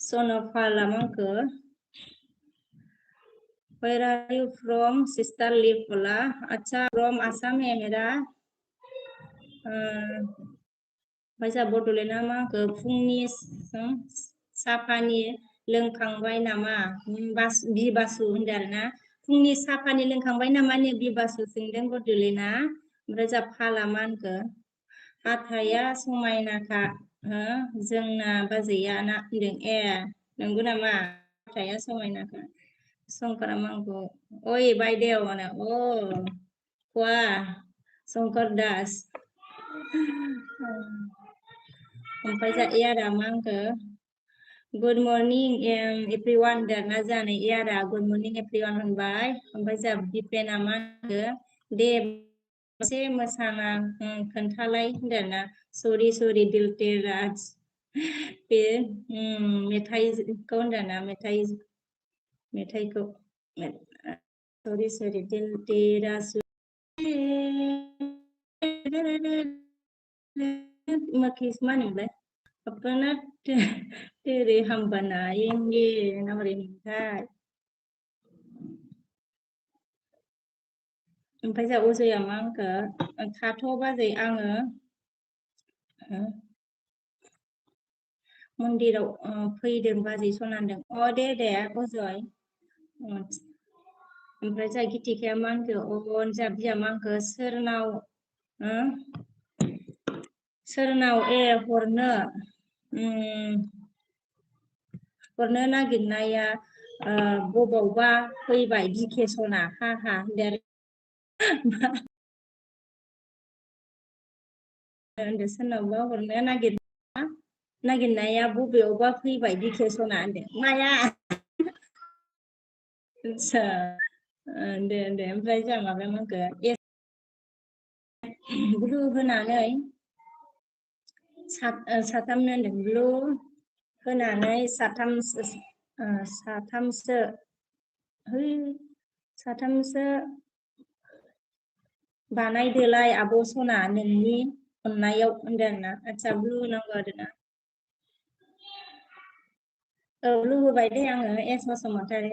सन'फाला मा होनखो Where are you from, sister Lipola? अच्छा from Assam है मेरा ओमफ्राय जोंहा बड'लेण्डआ मा होनखो फुंनि साफानि लोंखांबाय नामा बिबासु होनदों आरोना फुंनि साफानि लोंखांबाय नामा बिबासु सोंदों बड'लेण्डआ ओमफ्राय जोंहा फाला मा होनखो हाथाया समायनाखा जोंना बाजैया ना होनदों नंगौ नामा हाथाया समायनाखा शंकरा मांगो ओइ बायदेव माने खवा शंकर दास ओमफ्राय जा एयारा मा होनखो गुड मर्निं एभरिवान होनदोंना जोंहा एयारा गुड मर्निं एभरिवान होनबाय ओमफ्राय जोंहा दिपेना मा होनखो दे एसे मोसाना खोन्थालाय होनदोंना सरि दिलतेराज बे मेथाइखौ होनदोंना मेथाइखौ सरि दिलतेराज मा होनोमोनलाय अपना तेरे हम बनाएंगे ना बोरै मोनथाय ओमफ्राय जोंहा अजया मा होनखो थाथ' बाजै आङो मन्दिराव फैदों बाजै सना होनदों दे अजय ओमफ्राय जोंहा गितिकाया मा होनखो जोंहा बिया मा होनखो सोरनाव हरनो नागिरनाया बबावबा फैबाय दिकेसना हा होनदों होनदो सोरनावबा हरनो नागिरनाया बबेयावबा फैबाय डिकेसना होनदो माया आदसा दे ओमफ्राय जोंहा माबा मोनखो ब्लु होनानै साथामनो होनदों ब्लु होनानै साथामसो बानायदोलाय आब' सना नोंनि अननायाव होनदों आरोना आदसा ब्लु नांगौ आरोना औ ब्लु होबाय दे आङो एस बसुमतारी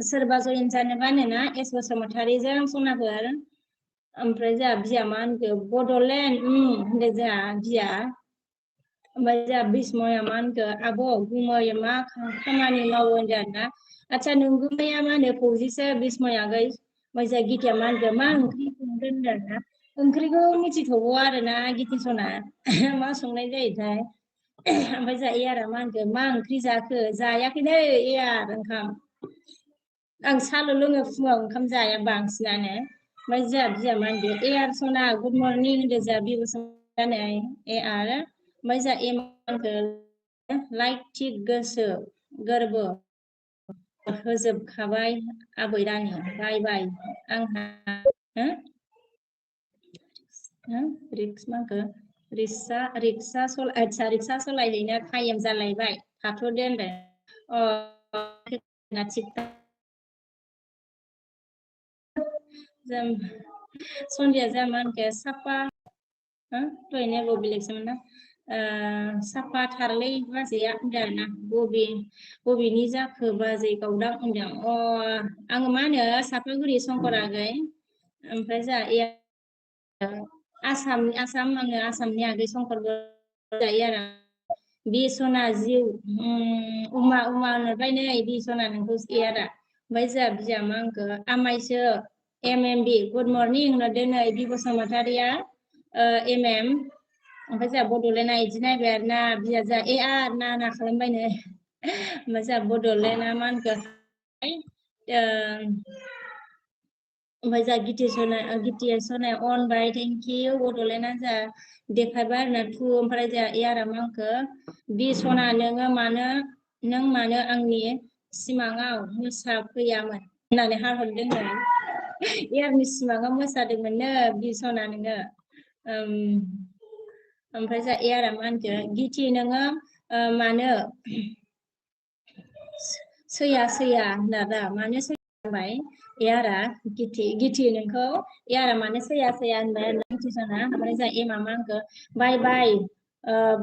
सोरबा जयेन जानोबा नोना एस बसुमतारीजों सनाफोर ओमफ्राय जोंहा बिया मा होनखो बड'लेण्ड होनदों जोंहा बिया ओमफ्राय जोंहा बिस्मया मा होनखो आब' गुमै मा खामानि मावो होनदों आरोना आदसा नोंगुमैया मा होनो फौजिसो बिस्मया गै ओमफ्राय जोंहा गितिया मा होनखो मा ओंख्रि संदों होनदों आरोना ओंख्रिखौ मिथिथ'गौ आरोना गितिसना मा संनाय जायोथाय ओमफ्राय जोंहा एयारा मा होनखो मा ओंख्रि जाखो जायाखैनो एयार ओंखाम आं साल' लोङो फुङाव ओंखाम जाया बांसिनानो ओमफ्राय जोंहा बिया मा होनदो एयार सना गुड मर्निं होनदो जोंहा बिबुसुमतारी एयार ओमफ्राय जोंहा एमानखो लाइक थिग गोसो गोरबो होजोबखाबाय आबै रानि बाय बाय आंहा रिक्स माखो रिक्सा सलायहैनो टाइम जालायबाय थाथ'दो होनदों सन्धिया जा मा होनखो साफा दहायनो बबे बेलेगसोमोन ना साफा थारलै बाजैया होनदों आरोना बबेनि जाखो बाजै गावदां होनदों आङो मा होनो सापागुरि शंकर आगै ओमफ्राय जोंहा आसाम आङो आसामनि आगै शंकर जायो आरो बि सना जिउ उमा होनहरबाय नै बि सना नोंखौ एयारा ओमफ्राय जोंहा बिया मा होनखो आमाइसो MMB गुड मर्निं होनहरदो नै बि बसुमतारीया MM ओमफ्राय जोंहा बड'लेण्डआ इदि नायबाय आरो ना बिया जोंहा एआर ना खालामबायनो ओमफ्राय जोंहा बड'लेण्डआ मा होनखो ओमफ्राय जोंहा गितिया सनाया अनबाय थेंक इउ बड'लेण्डआ जोंहा देखायबाय आरोना टु ओमफ्राय जोंहा एयारा मा होनखो बि सना नों मानो आंनि सिमाङाव मोसाफैयामोन होननानै हाहरदों एयारनि सिमाङाव मोसादोंमोननो बि सना नोङो ओमफ्राय जोंहा एयारा मा होनखो गिथि नोङो मानो सैया होनना मानो सैया होनबाय एयारा गिथि नोंखौ एयारा मानो सैया होनबाय आरो गिथि सना ओमफ्राय जोंहा एमा मा होनखो बाय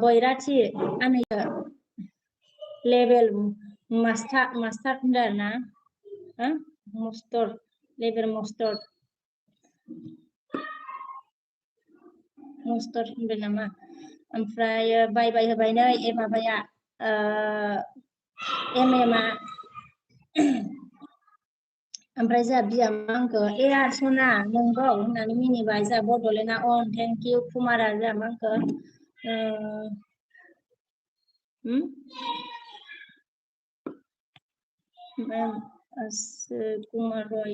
बैराथि आनैखो लेभेल मास्टार होनदों आरो ना मस्टर लेभेल मस्टर होनदों नामा ओमफ्राय बाय होबाय नै माबाया MMA ओमफ्राय जोंहा बिया मा होनखो एयार सना नंगौ होननानै मिनिबाय जोंहा बड'लेण्डआ अन थेंक इउ कुमारा जोंहा मा होनखो कुमार रय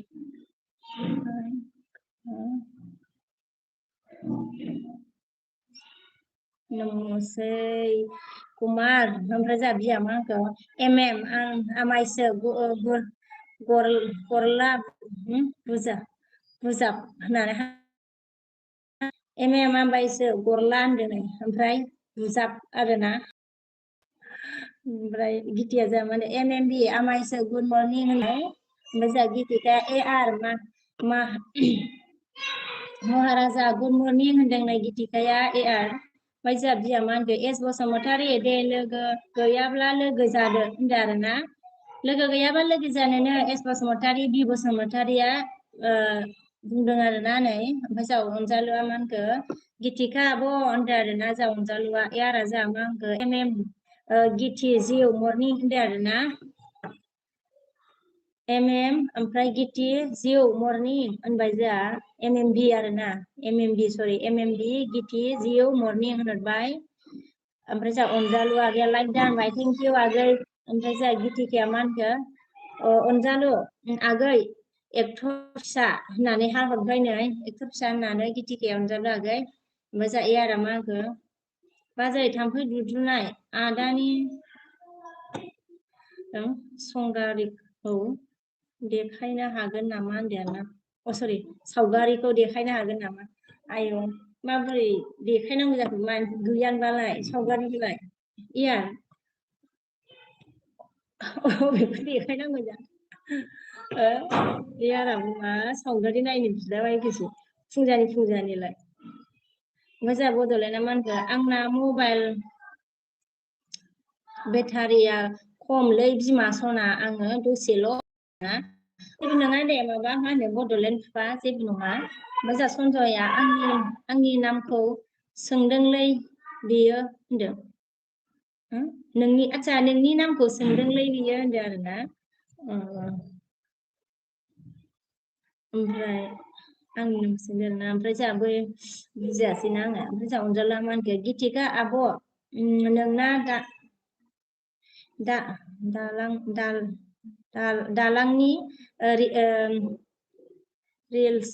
नमस्ते कुमार ओमफ्राय जोंहा बिया मा होनखो MM आमाइसो गरला बुजाब होननानै MM आमाइसो गरला होनदों ओमफ्राय बुजाब आरोना ओमफ्राय गितिया जोंहा माने MMB आमाइसो गुड मर्निं होननाय ओमफ्राय जोंहा गितिका AR महाराजा गुड मर्निं होनदों नै गितिकाया AR ओमफ्राय जोंहा बिया मा होनखो एस बसुमतारी दे लोगो गैयाब्ला लोगो जादो होनदों आरोना लोगो गैयाबा लोगो जानोनो एस बसुमतारी बि बसुमतारीया बुंदों आरोना नै ओमफ्राय जोंहा अनजालुआ मा होनखो गितिका आब' होनदों आरोना जोंहा अनजालुआ एयारा जोंहा मा होनखो MM गिति जिउ मर्निं होनदों आरोना MM ओमफ्राय गिति जिउ मर्निं होनबाय जोंहा MMB आरोना MMB गिति जिउ मर्निं होनहरबाय ओमफ्राय जोंहा अनजालु आगैया लाइक दानबाय थेंक इउ आगै ओमफ्राय जोंहा गितिकाया मा होनखो अनजालु आगै एक्टर फिसा होननानै हाहरबाय नै एक्टर फिसा होननानै गितिके अनजालु आगै ओमफ्राय जा एयारा मा होनखो बाजै थाम्फै दुद्रुनाय आदानि संगारिखौ देखायनो हागोन नामा होनदों आरोना सरि सावगारिखौ देखायनो हागोन नामा आयौ माबोरै देखायनांगौ जाखो गैयानोबालाय सावगारिखौलाय एयार बेखौ देखायनांगौ जा एयाराबो मा सावगारि नायनो बिलाबायखोसो फुंजानिलाय ओमफ्राय जोंहा बड'लेण्डआ मा होनखो आंना मबाइल बेटारिया खमलै बिमा सना आङो दसेल' ना जेबो नङा दे माबा मा होनो बड'लेण्ड बिफा जेबो नङा ओमफ्राय जोंहा सन्जया आंनि नामखौ सोंदोंलै बेयो होनदों नोंनि आच्छा नोंनि नामखौ सोंदोंलै बियो होनदों आरोना ओमफ्राय आंनि नाम सोंदों आरोना ओमफ्राय जोंहा बै बुजियासैना आङो ओमफ्राय जोंहा अनजालुआ मा होनखो गितिका आब' नोंना दालांनि रिल्स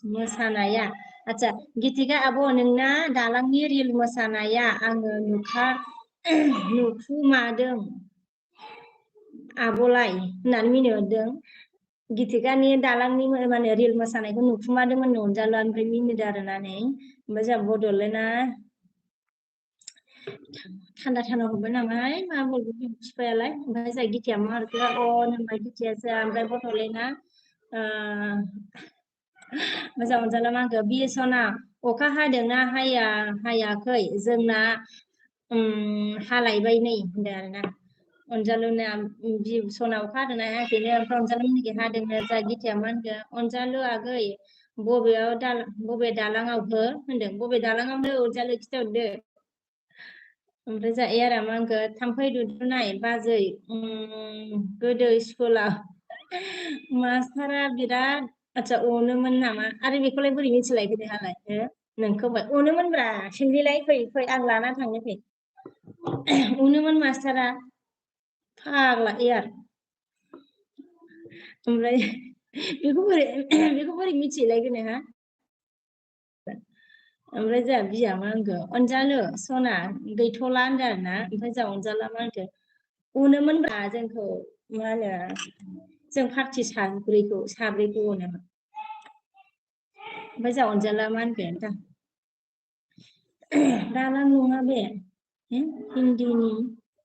मोसानाया आच्छा गितिका आब' नोंना दालांनि रिल मोसानाया आङो नुखुमादों आब'लाय होननानै मिनिहरदों गितिकानि दालांनि माने रिल मोसानायखौ नुखुमादोंमोन अनजालुआ ओमफ्राय मिनिदों आरोना नै ओमफ्राय जोंहा बड'लेण्डआ थान्दा हरबाय नामाय मा हरगोन बिफायालाय ओमफ्राय जोंहा गितिया मा हरखो होनबाय गितिया जोंहा ओमफ्राय बड'लेण्डआ मोजां अनजालुआ मा होनखो बि सना अखा हादोंना हायाखै जोंना हालायबाय नै होनदों आरोना अनजालुना सना अखा हादोंना हायाखैनो ओमफ्राय अनजालु मिनिखै हादोंनो जा गितिया मा होनखो अनजालु आगै बबे दालाङाव होनदों बबे दालाङावनो अनजालु खिथाहरदो ओमफ्राय जा एयारा मा होनखो थाम्फै दुद्रुनाय बाजै गोदो स्कुलाव मास्टारा बिराद आच्छा अनोमोन नामा आरो बेखौलाय बोरै मिथिलायखो नोंहालाय नोंखौ अनोमोनब्रा सोंनिलाय फै आं लाना थांनो फै अनोमोन मास्टारा फाग्ला एयार ओमफ्राय बेखौ बोरै मिथिलायखो नोंहा ओमफ्राय जोंहा बिया मा होनखो अनजालु सना गैथ'ला होनदों आरोना ओमफ्राय जोंहा अनजालुआ मा होनखो अनोमोनब्रा जोंखौ मा होनो जों पार्टि साब्रैखौ अनोमोन ओमफ्राय जोंहा अनजालुआ मा होनखो दालां नङा बे हिन्दीनि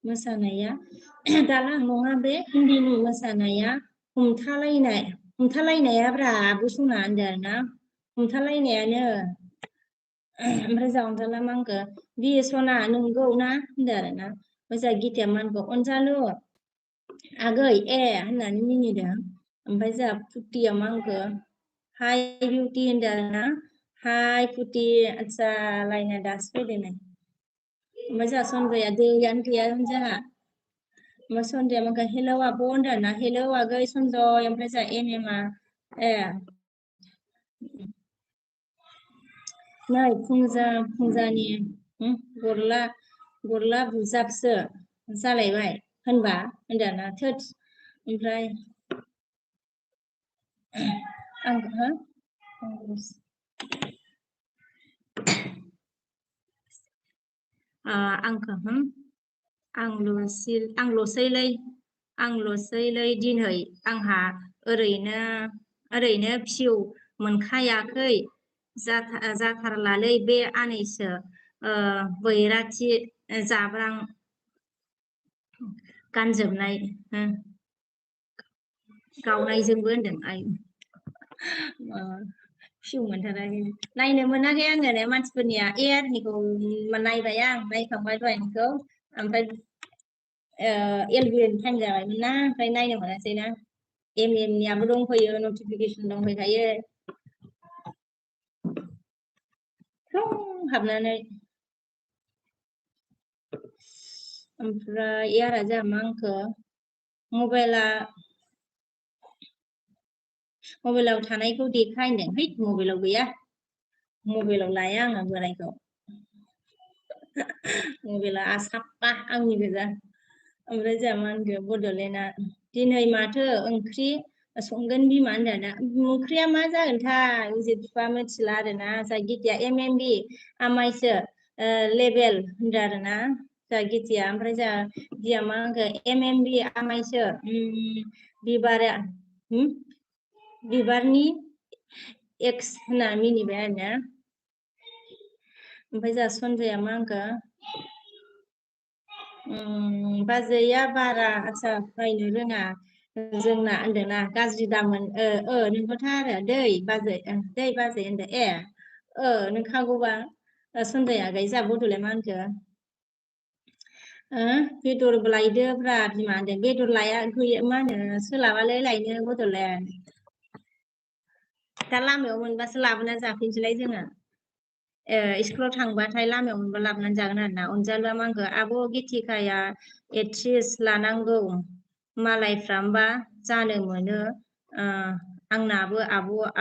मोसानाया दालां नङा बे हिन्दीनि मोसानाया हमथालायनाया ब्रा आब' सना होनदों आरोना हमथालायनायानो ओमफ्राय जोंहा अनजालुआ मा होनखो बि सना नंगौ ना होनदों आरोना ओमफ्राय जोंहा गितिया मा होनखो अनजालु आगै होननानै मिनिदों ओमफ्राय जोंहा फुथिया मा होनखो हाय बिउटि होनदों आरोना हाय फुथि आच्छा लायना दासो फैदों नै ओमफ्राय जोंहा सनजया दैयानो गैयामोन जोंहा ओमफ्राय सनजया मा हेलौ आब' होनदों आरोना हेलौ आगै सनजय ओमफ्राय जोंहा एमएमआ नै फुंजानि गरला बुजाबसो जालायबाय होनबा होनदों आरोना थोद ओमफ्राय आंल'सैलै दिनै आंहा ओरैनो फिउ मोनखायाखै जाथारलालै बे आनैसो बैराथि जाब्रां गानजोबनाय गावनायजोंबो होनदों आयु फिउ मोनथाराखै नायनो मोनाखै आङो मानसिफोरनिया एयारनिखौ नायबाय आं नायखांबाय दहायनिखौ ओमफ्राय एलबिएन टाइम जाबायमोन ना ओमफ्राय नायनो मोनासै ना एमएमनियाबो दंफैयो नटिफिकेसन दंफैखायो हाबनानै ओमफ्राय एयारा जोंहा मा होनखो मबाइलाव थानायखौ देखाय होनदों है मबाइलाव गैया मबाइलाव लाया आङो बोरायखौ मबाइला साफा आंनि गोजा ओमफ्राय जोंहा मा होनगोन बड'लेण्डआ दिनै माथो ओंख्रि संगोन बिमा होनदोंना ओंख्रिया मा जागोनथाय उजित बिफा मिथिला आरोना जाय गितिया MMB आमाइसो लेभेल होनदों आरोना जाहा गितिया ओमफ्राय जोंहा बिया मा होनगोन MMB आमाइसो बिबारा बिबारनि एक्स होनना मिनिबाय आरोना ओमफ्राय जोंहा सनजया मा होनगोन बाजैया बारा आसा फरायनो रोङा जोंना होनदोंना गाज्रि दामोन नोंगौथ' आरो दै बाजै होनदो नोंखागौबा सनजया आगै जोंहा बड'लेण्ड मा होनखो बेदर लायदोब्रा बिमा होनदों बेदर लाया गैया मा होनो सोलाबालै लायनो बड'लेण्ड दा लामायाव मोनबासो लाबोना जाफैनोसैलाय जोङो स्कुलाव थांबाथाय लामायाव मोनबा लाबोनानै जागोन आरोना अनजालुआ मा होनखो आब' गिथिकाया एक्ट्रिस लानांगौ मालायफ्रामबा जानो मोनो आंनाबो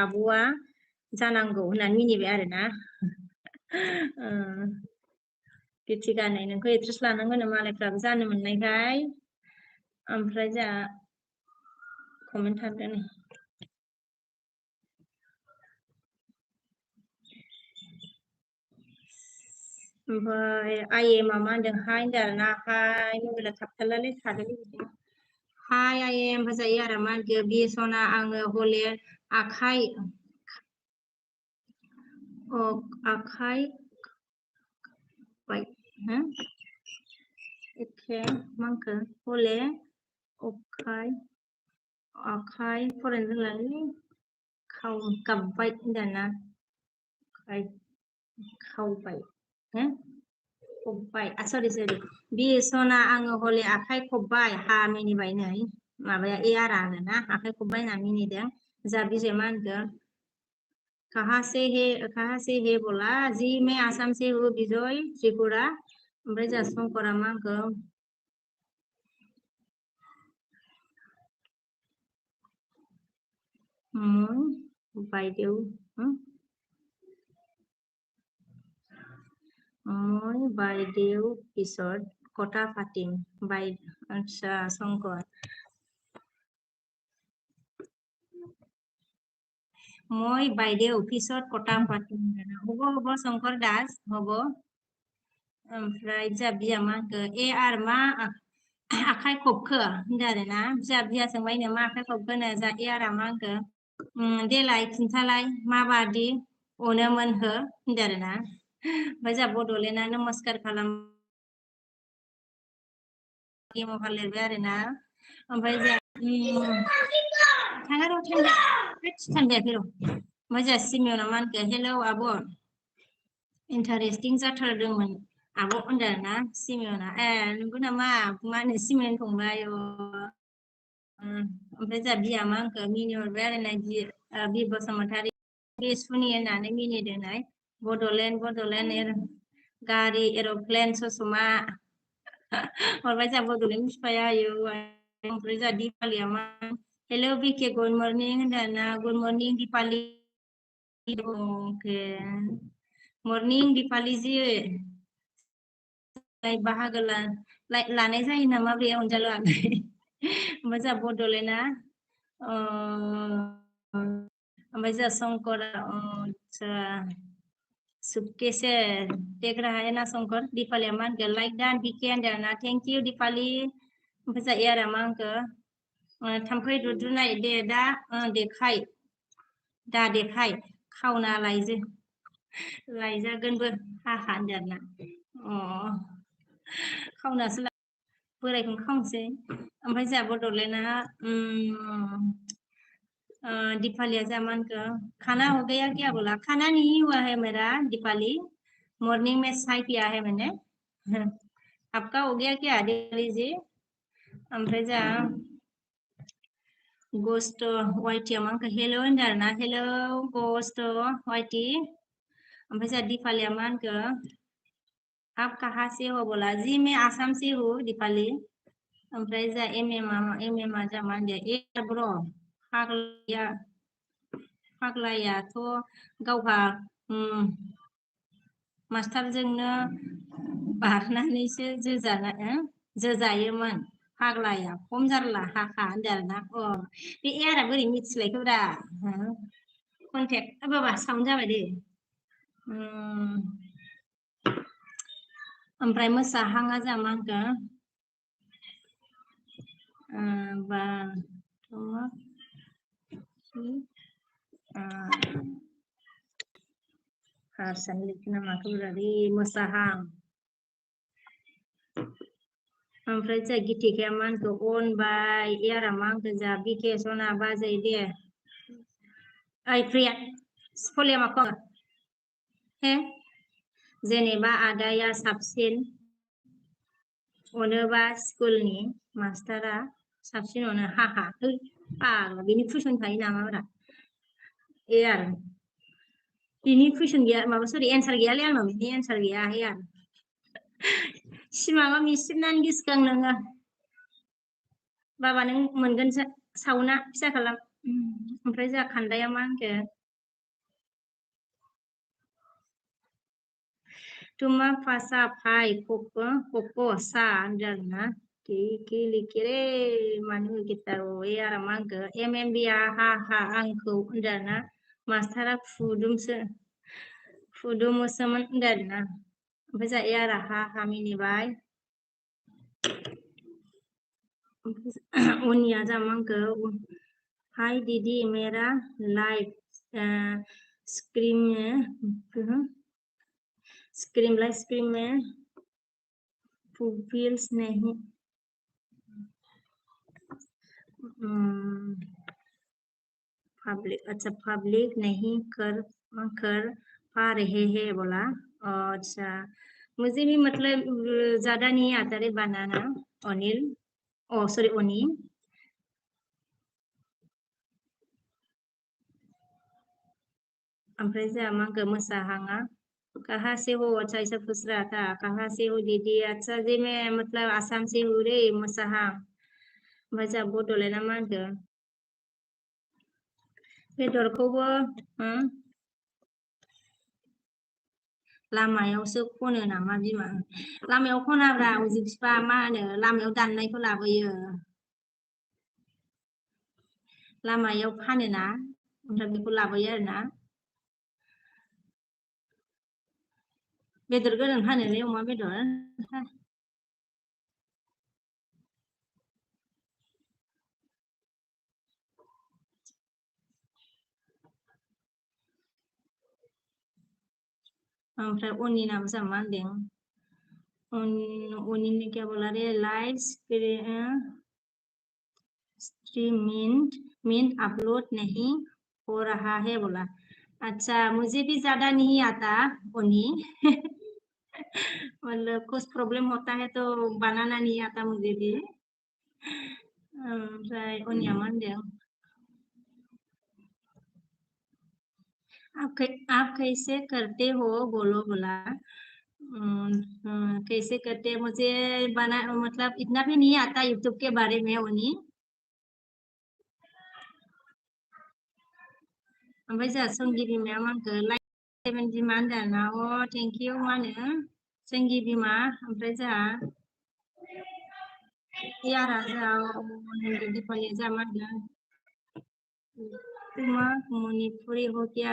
आब'आ जानांगौ होननानै मिनिबाय आरोना गिथिका नै नोंखौ एक्ट्रिस लानांगौनो मालायफ्राबो जानो मोननायखाय ओमफ्राय जोंहा कमेन्ट थांदों नै ओमफ्राय आइएमआ मा होनदों हाय होनदों आरोना हाय मबाइला थाबथालालै थादोलै बिदिनो हाय आइएम ओमफ्राय जायो आरो मा होनखो बि सना आङो हले आखाइ बाय एखे मा होनखो हले आखाइ फरायनो रोंलालै गाबबाय होनदोंना खावबाय खब्बाय सरि बि सना आङो हले आखाइ खब्बाय हा मिनिबाय नै माबाया आरा आरोना आखाइ खब्बाय होनना मिनिदों जा बिजय मा होनखो कहाँ से हे बोला जी मैं आसाम से हूँ बिजय त्रिपुरा ओमफ्राय जोंहा शंकरा मा होनखो बायदेव মই বাইদেউ পিছত কথা পাতিম আচ্ছা শংকৰ মই বাইদেউ পিছত কথা পাতিম হ'ব শংকৰ দাস হ'ব ओमफ्राय जोंहा बिया मा होनखो आर मा आखाइ खबखो होनदों आरोना जोंहा बिया सोंबायनो मा आखाइ खबखोनो जोंहा आरआ मा होनखो देलाय खिन्थालाय माबादि अनोमोन हो होनदों आरोना ओमफ्राय जोंहा बड'लेण्डआ नमस्कार खालाम महर लिरबाय आरोना ओमफ्राय जोंहा थाङा र' थांजायाखै र' ओमफ्राय जोंहा सिमियावना मा होनखो हेलौ आब' इन्टारेस्टिं जाथारदोंमोन आब' होनदों आरोना सिमियावना नंगौ नामा मा होनो सिमियन फंबाय ओमफ्राय जोंहा बिया मा होनखो मिनि हरबाय आरोना बि बसुमतारी बे सुनि होननानै मिनिदोंनाय बड'लेण्ड गारि एर'प्लेन ससमा हरबाय जोंहा बड'लेण्ड बिफाया आयौ ओमफ्राय जोंहा दिपालिया मा हेलौ बिके गुड मर्निं होनदों ना good morning Dipali morning Dipali ji बाहागो लानाय जायो नामा बे अनजालु आगै ओमफ्राय जोंहा बड'लेण्डआ ओमफ्राय जोंहा शंकरा सुबकेसे देख रहा है ना शंकर दीपालिया मा होनखो लाइक डान बिके होनदों ना थेंक इउ दीपाली ओमफ्राय जोंहा एयारा मा होनखो थाम्फै रुद्रुनाय दे दा देखाय खावना लायजागोनबो हाहा होनदों आरोना खावनासो बोरायखौनो खावनोसै ओमफ्राय जोंहा बड'लेण्डआ दीपालिया जा मान का खाना हो गया क्या बोला खाना नहीं हुआ है मेरा दीपाली मॉर्निंग में चाय पिया है मैंने आपका हो गया क्या दीपाली जी ओमफ्राय जा गोस्ट वाइटिया मा होनखो हेल' होनदों आरोना हेल' गोस्ट वाइटि ओमफ्राय जा दीपालिया मा होनखो आप कहाँ से हो बोला जी मैं आसाम से हूँ दीपाली ओमफ्राय जा एमएमआ जा मा होनदों ब्र फाग्लायाथ' गावहा मास्टारजोंनो बारनानैसो जोजानाय जो जायोमोन फाग्लाया खम जारला हाखा होनदों आरोना बे एयारा बोरै मिथिलायखौब्रा कन्टेक्ट बाबा साउन्ड जाबाय दे ओमफ्राय मोसाहाङा जोंहा मा होनखो हारसान लिरखोना माखौब्रा रे मोसाहां ओमफ्राय जोंहा गिथिखाया मा होनखो अनबाय एयारा मा होनखो जोंहा बिके सना बाजै दे ओइ प्रिया सलिया माखौ हे जेनेबा आदाया साबसिन अनोबा स्कुलनि मास्टारा साबसिन अनो हाहा पागला बिनि कुइसन थायो नामाब्रा एयार बिनि कुइसन गैया माबा सरि एन्सार गैयालै आंनाव बिनि एन्सार गैया एयार सिमाङा मिसिबनानै गोसोखां नोङो बाबा नों मोनगोन सावना फिसा खालाम ओमफ्राय जोंहा खान्दाया मा होनखो तुमा पासा फाइ कको सा होनदों आरोना कि लिखिरे मानो गिटार एयारा मा होनखो एमएमबिया हा आंखौ होनदों आरोना मास्टारा फुदुमोसोमोन होनदों आरोना ओमफ्राय जोंहा एयारा हा मिनिबाय उनिया जा मा होनखो हाय दीदी मेरा लाइफ स्क्रीम में फुलफिल्स नहीं पब्लिक अच्छा पब्लिक नहीं कर पा रहे हैं बोला अच्छा मुझे भी मतलब ज्यादा नहीं आता रे बनाना अनिल सॉरी ओनी ओमफ्राय जोंहा मा होनखो मोसाहाङा कहाँ से हो अच्छा ऐसा पूछ रहा था कहाँ से हो दीदी अच्छा जी मैं मतलब आसाम से हूँ रे मोसाहां ओमफ्राय जोंहा बड'लेण्डआ मा होनखो बेदरखौबो लामायावसो खनो नामा बिमा लामायाव खनाब्रा उजि बिफा मा होनो लामायाव दाननायखौ लाबोयो लामायाव फानोना ओमफ्राय बेखौ लाबोयो आरोना बेदर गोरान फानोलै अमा बेदर ओमफ्राय उननि नाम जोंहा मा होनदों उन्नी ने क्या बोला रे लाइव स्ट्रीमिंग अपलोड नहीं हो रहा है बोला अच्छा मुझे भी ज्यादा नहीं आता उन्नी मतलब कुछ प्रॉब्लम होता है तो बनाना नहीं आता मुझे भी ओमफ्राय उन्निया मा होनदों आप कैसे करते हो बोलो बोला कैसे करते मुझे बना मतलब इतना भी नहीं आता यूट्यूब के बारे में उन्हीं ओमफ्राय जोंहा संगी बिमाया मा होनखो लाइक 70 मा होनदों आरोना थेंक इउ मा होनो संगी बिमा ओमफ्राय जोंहा यारा जोंहा दिपालिया जोंहा मा होनदों तुमा मणिपुरी हो क्या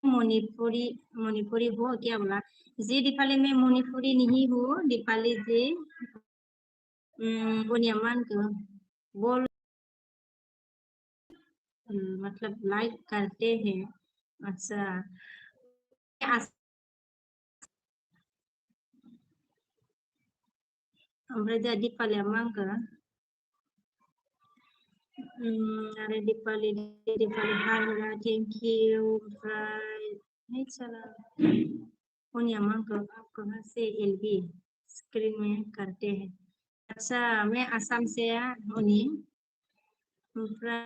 मणिपुरी हो क्या बोला जी दीपाली में मणिपुरी नहीं हूँ दीपाली जी उनिया मा होनखो बोल मतलब लाइक करते हैं अच्छा ओमफ्राय जोंहा दीपालिया मा होनखो अरे दीपाली हाय बोला थेंक यू ओमफ्राय चला उनिया मा होनखो आप कहाँ से एलबी स्क्रीन में करते हैं अच्छा मैं आसाम से उन्हीं ओमफ्राय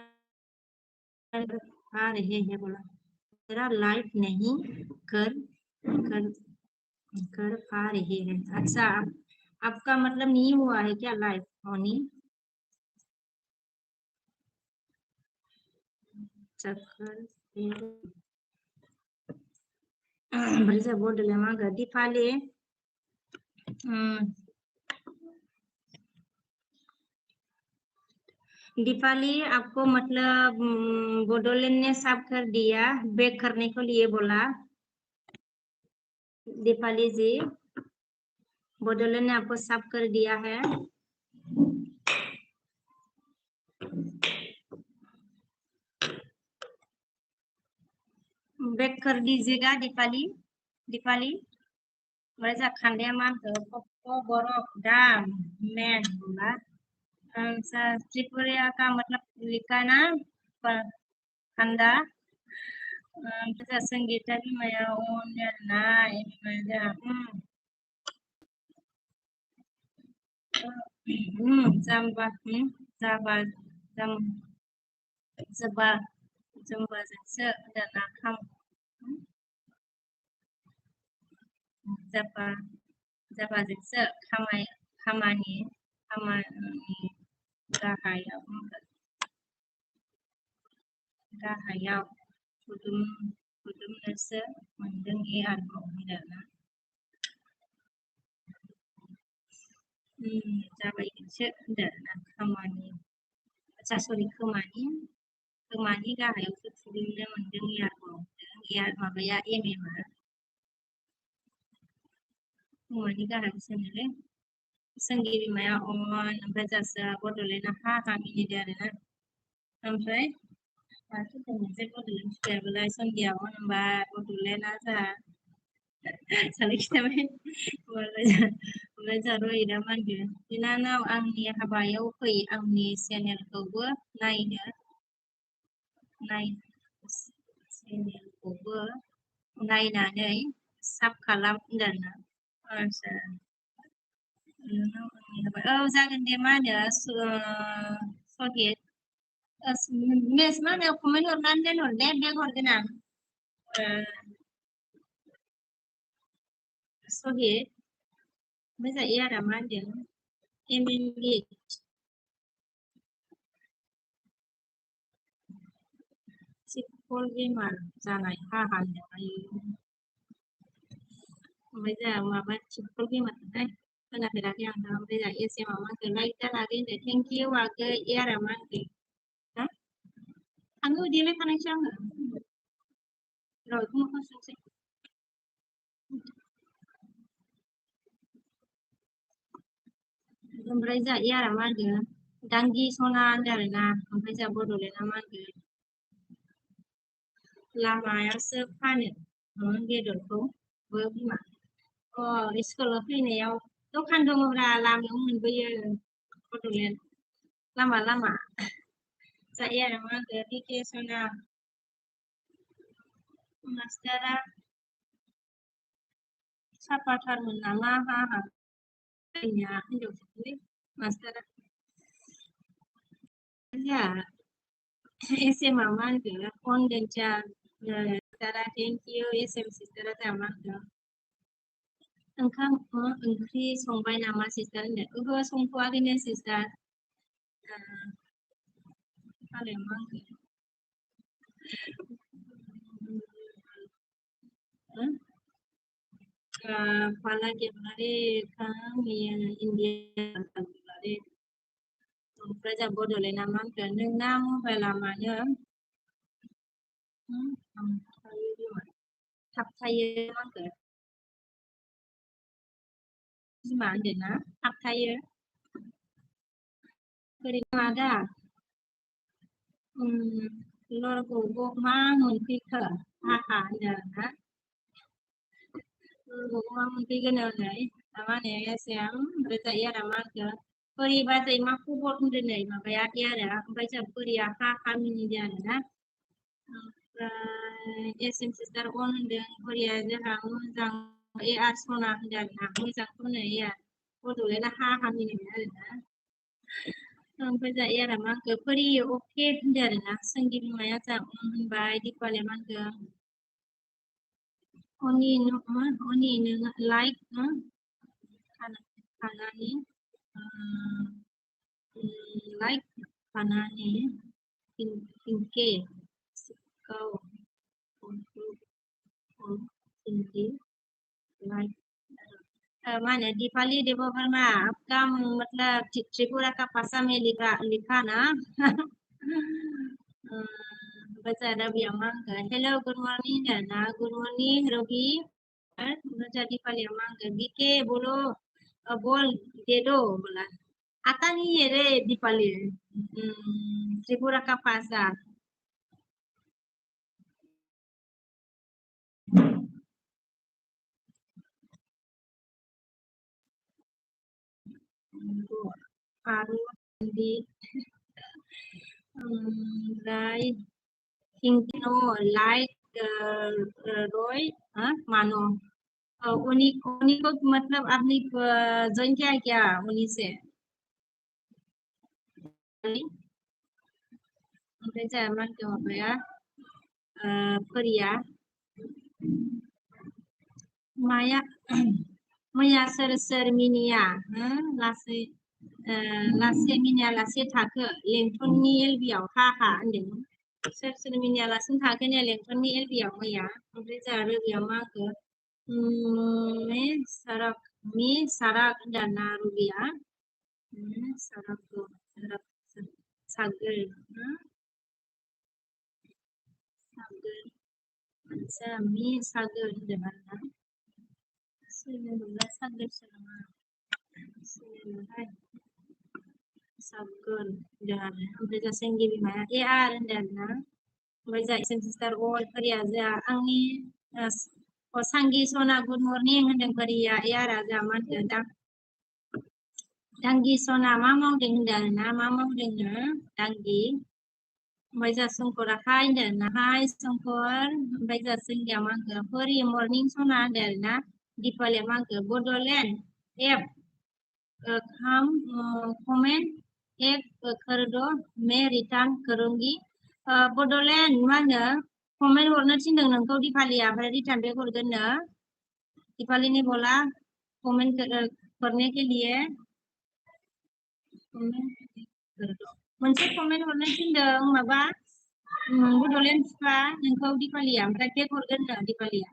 आ रहे हैं बोला मेरा लाइफ नहीं कर कर कर पा रहे हैं अच्छा आपका मतलब नहीं हुआ है क्या लाइफ होनी चक्कर ओमफ्राय जोंहा बड'लेण्डआ मा होनखो दीपाली दीपाली आपको मतलब बोडोलैंड ने साफ कर दिया, बैक करने को लिए बोला। दीपाली जी, बोडोलैंड ने आपको साफ कर दिया है। बैक कर दीजिएगा दीपाली। दीपाली mereka खाने मान को बरफ दाम मैन बोला। त्रिपुरा का मतलब लिखा ना खंडा kita संगीता भी मैं ना jamba jamba jamba jamba se dan akam jamba jamba se kamani gahayaw kudum nase mendeng arbau dana जाबाय से दना खामानि sorry खोमानि गाहायावसो थुग्लिनो मोनदों इयार माबाया एमएमा खोमानि गाहायावसो होनोलै संगी बिमाया अन ओमफ्राय जासो बड'लेण्डआ हा मिनिदो आरोना ओमफ्राय माथो मोनसे बड'लेण्ड फिथाइयाबोलाय संगिया अन होनबा बड'लेण्डआ जोंहा साले खिथाबाय ओमफ्राय जोंहा रहिदा मा होनदों बिनानाव आंनि हाबायाव फै आंनि चेनेलखौबो नायनो चेनेलखौबो नायनानै साब खालाम होनदों आदसा औ जागोन दे मा होनो सहिद मिस मा होनो कमेन्ट हरनानै दोनहर दे बेग हरगोन आं सहिद मोजाङै आरो मा होनदों एमएलए फुटबल गेमार जानाय हाहा होनदों ओमफ्राय जोंहा माबा फुटबल गेमारहाय खोनाफेराखै आं ओमफ्राय जोंहा एसएमआ मा होनदों लाइक दा लागै होनदों थेंक इउ आगै एयारा मा होनदों आङो देलाय खानायसो आङो र' बेखौ मोखां सुनोसै ओमफ्राय जोंहा एयारा मा होनदों दांगि सना होनदों आरोना ओमफ्राय जोंहा बड'लेण्डआ मा होनदों लामायावसो फानो बेदरखौबो बिमा स्कुलाव फैनायाव दखान दङब्रा लामायाव मोनबोयो बड'लेण्ड लामा जायो आरो मा होनदों डिके सना मास्टारा साफाथारमोन नामा हाहा जोंनिया हिनजावसालै मास्टारा जोंहा एसएमआ मा होनदों कन्डेन्सा सिस्टारा थेंक इउ एसएम सिस्टारा जोंहा मा होनदों ओंखाम ओंख्रि संबाय नामा सिस्टार होनदों ओहो संथ'वाखैनो सिस्टार मालाय मा apalagi kemarin kami yang India kemarin Raja Bordolena makan dengan mobile lamanya thap thay makan gimana deh nah thap thay kerana ada lor gogo mangun pika haha ada nah gogo mangun pika nih apa nih ya siang berita ya ramah ke peri baca imak kubur nih mabaya ya ada baca peri haha mini dia nah SM सिस्टार अन होनदों Korea जोंहा मोजां AR सना होनदों आरोना मोजांखौनो AR बड'लेण्डआ हाहा मिनिबाय आरोना ओमफ्राय जोंहा एआरा मा होनखो फोरि अके होनदों आरोना सोंगि बिमाया जोंहा होनबाय दिपालिया मा होनखो अनि नोङो लाइक खानानि लाइक खानानि इंके kau untuk tinggi like माने दीपाली देववर्मा आपका मतलब त्रिपुरा का भाषा में लिखा लिखा ना baca Rabi Amangga. Hello, good morning Dana. Good morning Robi. baca Dipali Amangga. Bike bolo बोल दे दो बोला आता नहीं है रे दीपाली त्रिपुरा का भाषा आरु di right Kingpino like Roy मानो उन्हीं उन्हीं को मतलब आपने ज्वाइन किया है क्या उन्हीं से ओमफ्राय जोंहा मा होनदों माबाया फोरिया माया मैया सोर सोर मिनिया लासै लासै मिनिया लासै थाखो लेंथननि एलबियाव हा हा होनदों सोर सोर मिनिया लासै थाखोनिया लेंथननि एलबियाव मैया ओमफ्राय जोंहा रुबियाव मा होखो mi sarak होनदोंना रुबिया साराखौ सागोर सागोर आदसा mi सागोर होनदों आरोना सोलोंब्ला सागोरसो नामा सोलोंहाय सागोर होनदों आरो ओमफ्राय जोंहा सेंगि बिमाया AR होनदों आरोना ओमफ्राय जोंहा एसएम सिस्टार फोरिया जोंहा आंनि सांगि सना गुड मर्निं होनदों फोरिया ARआ जोंहा मा होनदों दा दांगि सना मा मावदों होनदों आरोना मा मावदोंनो दांगि ओमफ्राय जोंहा संकरा हाय होनदों आरोना हाय संकर ओमफ्राय जोंहा जोंनिया मा होनखो फोरि मर्निं सना होनदों आरोना दिपालिया मा होनखो बड'लेण्ड एप हम कमेन्ट एक कर दो मैं रिटार्न करूंगी बड'लेण्ड मा होनो कमेन्ट हरनो थिनदों नोंखौ दिपालिया ओमफ्राय रिटार्न बेक हरगोननो दीपाली ने बोला कमेंट करने के लिए मोनसे कमेन्ट हरनो थिनदों माबा बड'लेण्ड फिफा नोंखौ दिपालिया ओमफ्राय बेक हरगोननो दिपालिया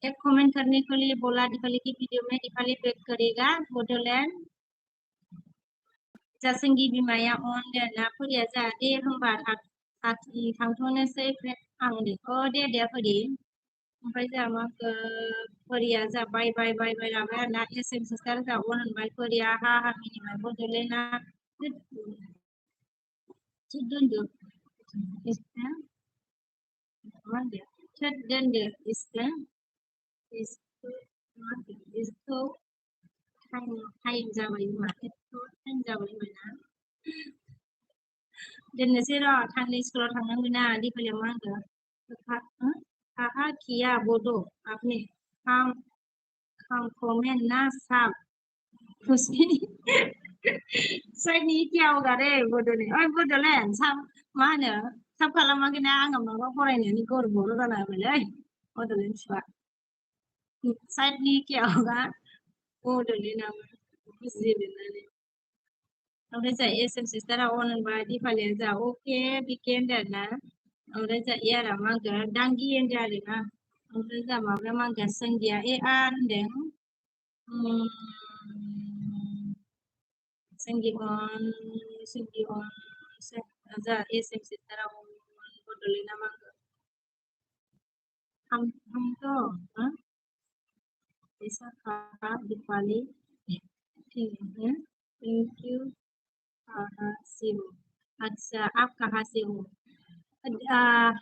एक कमेंट करने के लिए बोला दीपाली की वीडियो में दीपाली बेक करेगा बड'लेण्ड जासंगि बिमाया अन देना फोरिया जा दे होमबा थांथ'नोसै आं दे दे फोरि ओमफ्राय जोंहा मा फोरिया जा बाय बाय बाय बाय लाबाय आरोना एसएम सिस्टार जा अन होनबाय फोरिया हा हा मिनिबाय बड'लेण्डआ दोनदो मा होनदो थोद दोनदो इसखौ टाइम जाबाय मा टाइम जाबाय होनबायना दोननोसै र' थांनो स्कुलाव थांनांगोना दिपालिया मा होनदों कहा किया बोडो आपने काम काम कमेन्ट ना साब खुशी साइडनि क्या होगा रे बड'लेण्ड ओइ बड'लेण्ड साब मा होनो साब खालामाखैना आङो माबा फरायनायनि गौरबल' जाना होबायलै बड'लेण्ड फिफा साइडनि क्या होगा बड'लेण्डआबो बुजिलिरनानै ओमफ्राय जोंहा एसएम सिस्टारा अन होनबाय दिपालिया जोंहा अके बिके होनदों आरोना ओमफ्राय जोंहा एआरआ मा होनगोन दांगि होनदों आरोना ओमफ्राय जोंहा माबाया मा होनगोन संगिया AR होनदों संगि अन जोंहा एसएम सिस्टारा अन बड'लेण्डआ मा होनगोन हमको ऐसा कहा दीपाली थैंक यू कहाँ से हो अच्छा आप कहाँ से हो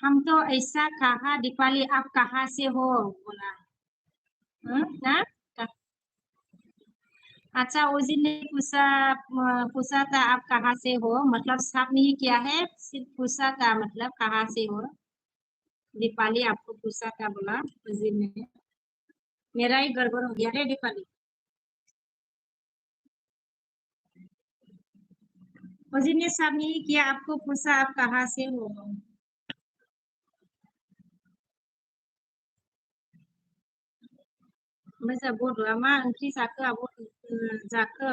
हम तो ऐसा कहा दीपाली आप कहाँ से हो बोला ना अच्छा उसी ने पूछा था आप कहाँ से हो मतलब साफ नहीं किया है सिर्फ पूछा था मतलब कहाँ से हो दीपाली आपको पूछा था बोला उसी ने मेरा ही गड़बड़ हो गया रे दीपाली उसी ने साफ नहीं किया आपको पूछा आप कहाँ से हो ओमफ्राय बड'आ मा ओंख्रि जाखो आब' जाखो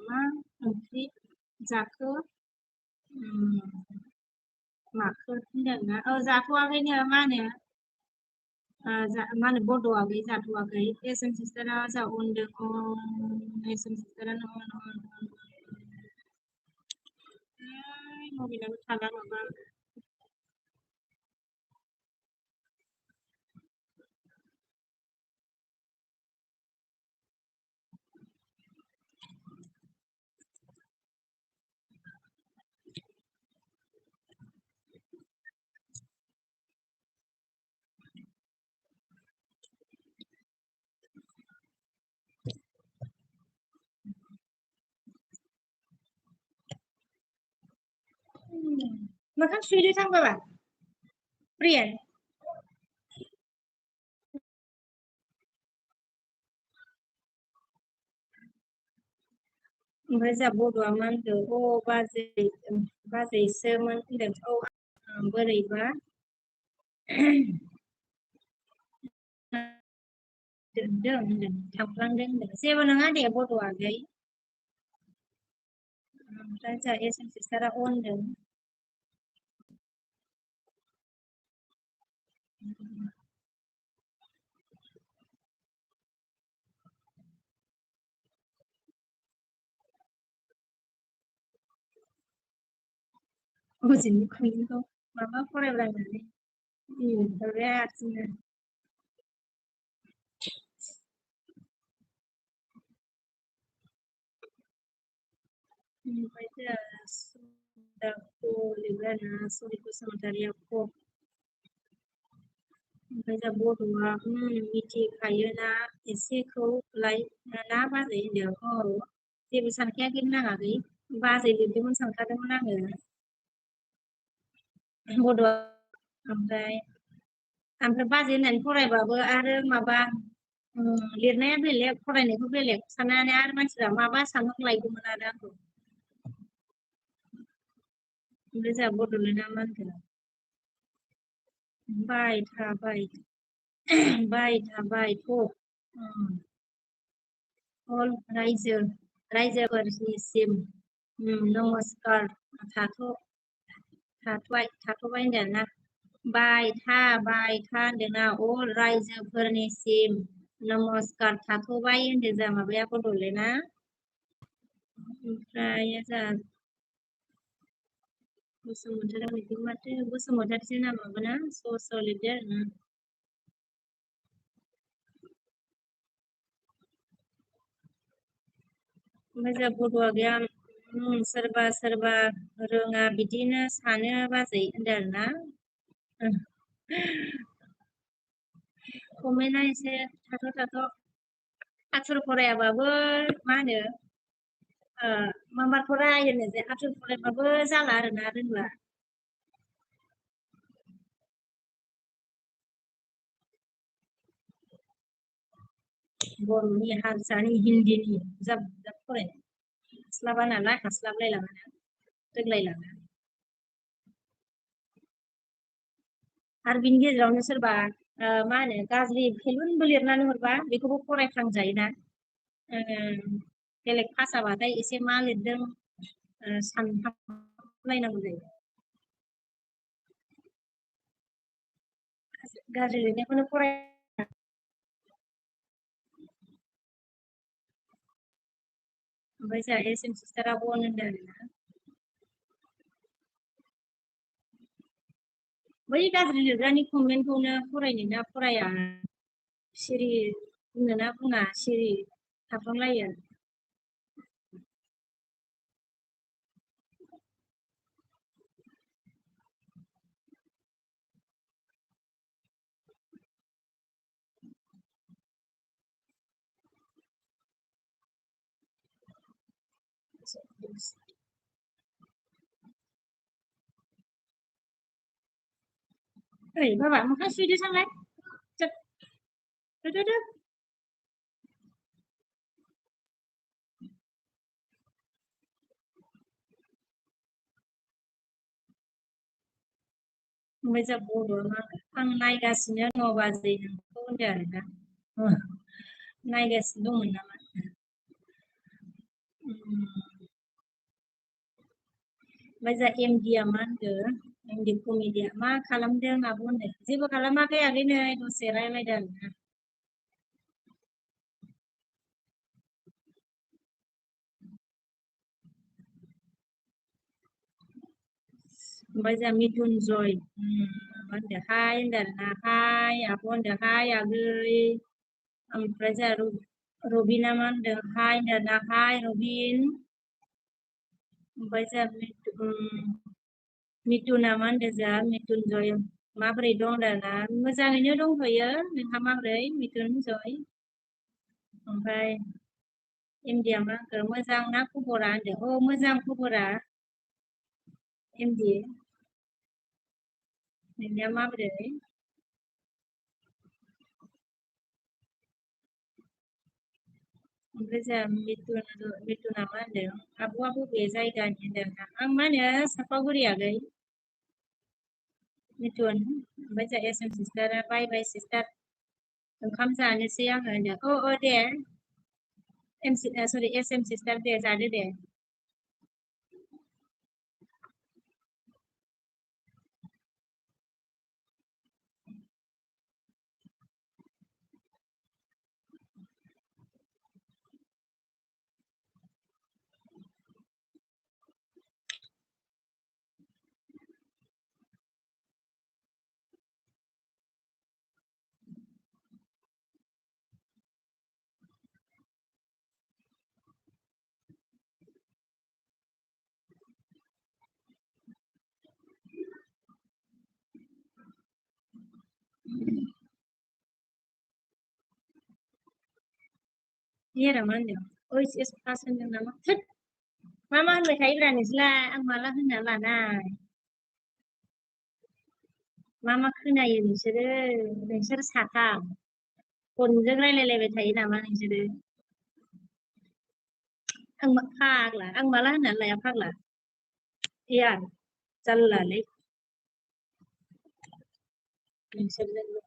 मा ओंख्रि जाखो माखो होनदोंना जाथ'वाखैनो मा होनो मा होनो बड'आगै जाथ'वाखै एसएम सिस्टारा जा उन्दों एसएम सिस्टारानो मबाइलाबो थाला माबा मोखां सुहैदो थांबाबा प्रियान ओमफ्राय जा बड'आ मा होनदों बाजैसोमोन होनदों बोरैबा दोनदों होनदों थांफ्लांदों होनदों जेबो नङा दे बड'आगै ओमफ्राय जा एसएम सिस्टारा अनदों हजोंनि खुंखौ माबा फरायब्लांनानै ओमफ्राय हारसिंनो ओमफ्राय जोंहा लिरबायना सरि बसुमतारिया ओमफ्राय जा बड'आ मिथिखायोना एसेखौलाय ना बाजै होनदों जेबो सानखायाखैमोन आङाखै बाजै लिरदोंमोन सानखादोंमोन आङो बड'आ ओमफ्राय बाजै होननानै फरायबाबो आरो माबा लिरनाया बेलेग फरायनायखौ बेलेग साननानै आरो मानसिफ्रा माबा सानहरलायगौमोन आरो आंखौ ओमफ्राय जोंहा बड'लेण्डआ मा होनगोन बाय थाबायथ' अल रायजोफोरनिसिम नमस्कार थाथ'बाय होनदों ना बाय था होनदोंना अल रायजोफोरनिसिम नमस्कार थाथ'बाय होनदों जा माबाया बड'लेण्डआ ओमफ्राय जा बसुमतारी लिरदों माथो बसुमतारीसो नामाबो ना स' लिरदो आरो ना ओमफ्राय जा बड'आ गैया सोरबा रोङा बिदिनो सानो बाजै होनदों आरो ना कमेन्टआ एसे थाथ' आथुर फरायाबाबो मा होनो माबाखौ रायोनो जे आथुर फरायबाबो जाला आरोना रोंला बर'नि हारसानि हिन्दीनि जाब फरायनो हास्लाबा नालाय हास्लाबलायलाङा रोंलायलाङा आरो बिनि गेजेरावनो सोरबा मा होनो गाज्रि फेलुनबो लिरनानै हरबा बेखौबो फरायफ्लांजायोना बेलेग भाषाबाथाय एसे मा लिरदों सानहाबलायनांगौ जायो गाज्रि लिरनायखौनो फराय ओमफ्राय जोंहा एसएम सिस्टारा अन होनदों आरोना बै गाज्रि लिरग्रानि कमेन्टखौनो फरायनो ना फराया सिरि बुंनो ना बुङा सिरि थाफ्लांलायो ओइ बाबा मोखां सुहैदो थांलाय ओमफ्राय जा बड'आ आं नायगासिनो दङ बाजै नोंखौ होनदों आरोना नायगासिनो दंमोन नामा ओमफ्राय जा एमडिया मा होनदों एमडि कमेडिया मा खालामदों आब' होनदों जेबो खालामाखै आगै नै दसे रायलायदों आरोना ओमफ्राय जा मिथुनजय मा होनदों हाय होनदों आरोना हाय आब' होनदों हाय आगै ओमफ्राय जा रबिना मा होनदों हाय होनदों आरोना हाय रबिन ओमफ्राय जा मिथुना मा होनदों जा मिथुनजय माबोरै दं दाना मोजाङैनो दंथ'यो नोंहा माबोरै मिथुनजय ओमफ्राय एमडिया मा होनखो मोजां ना खबरा होनदों औ मोजां खबरा एमडि नोंनिया माबोरै ओमफ्राय जा मिथुना मा होनदों आब'आ बबे जायगानि होनदों आं मा होनो सापागुरि आगै मिथुन ओमफ्राय जा एसएम सिस्टारा बाय बाय सिस्टार ओंखाम जानोसै आङो होनदों औ दे सरि एसएम सिस्टार दे जादो दे नियारा मा होनदों ओइस एस पास होनदों नामा थोद मा मा होनबाय थायोब्रा नोंसोरलाय आं माला होनना लानाय मा मा खोनायो नोंसोर साथाम फनजों रायलायलायबाय थायो नामा नोंसोरो आं फाग्ला आं माला होननानै लाया फाग्ला यार जारलालै नोंसोरजोंल'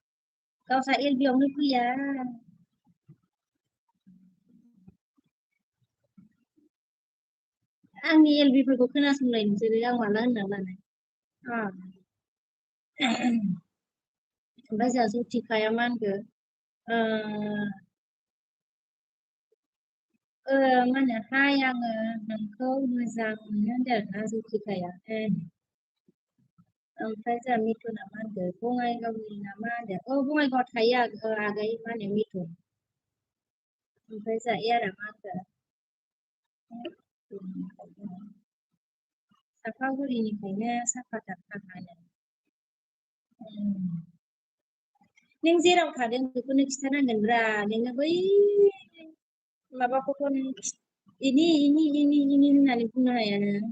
गावसा एलबियावनो फैया आंनि एलबिफोरखौ खोनासंलाय नोंसोरो आं माला होनना लानाय ओमफ्राय जोंहा जथिखाया मा होनखो मा होनो हाय आङो नोंखौ मोजां मोनो होनदों आरोना जथिखाया ओमफ्राय जोंहा मिथुना मा होनदों बङाइगावनि ना मा होनदों बङाइगावआव थायो आगै मा होनो मिथुन ओमफ्राय जोंहा एयारा मा होनदों सापागुरिनिफ्रायनो सापाटाखानो नों जेराव थादों बेखौनो खिन्थानांगोनब्रा नोङो बै माबाखौथ' नों इनि होननानै बुंनो हाया नों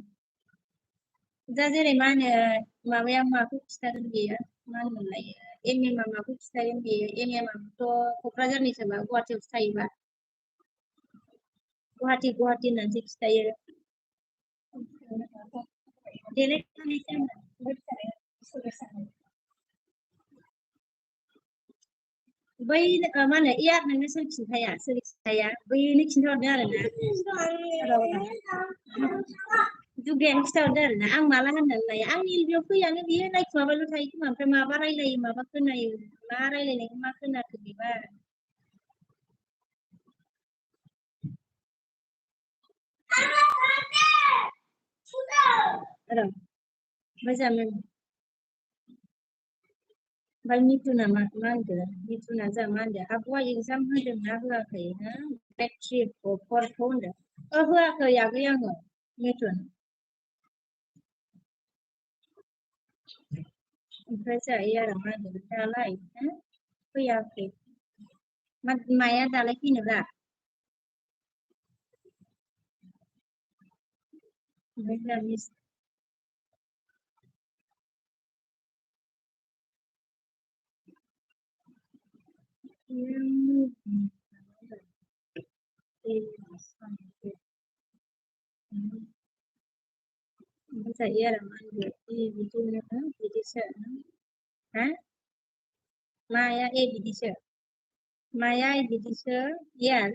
दा जेरै मा होनो माबाया माखौ खिथागोन बेयो मा होनोमोनलायो एम एमआ माखौ खिथागोन बेयो एम एमआथ' क'क्राझारनि सोरबा गुवाहाटियावसो थायोबा गुवाहाटि होननानैसो खिथायो देलाय बै मा होनो इयार नोंनो सोर खिन्थाया बैनो खिन्थाहरदों आरोना दुगायानो खिन्थाहरदों आरोना आं माला होननानै लाया आंनि एलबियाव फैयानो बियो नायखुमाबायल' थायो खोमा ओमफ्राय माबा रायलायो माबा खोनायो मा रायलायनायखौ मा खोनाखो बेबा मोजां ओमफ्राय मिथुना मा होनदों मिथुना जोंहा मा होनदों आब'आ एगजाम होदोंना होआखै ना ग्रेड 3 4खौ होनदों होआखै आगै आङो मिथुन ओमफ्राय जोंहा इयारा मा होनदों दालाय फैयाखै माया दालाय फैनोब्रा ओमफ्राय जोंहा मिस ओमफ्राय इयारा मा होनदों बिदिनो बिदिसो हा माया बिदिसो माया बिदिसो इयार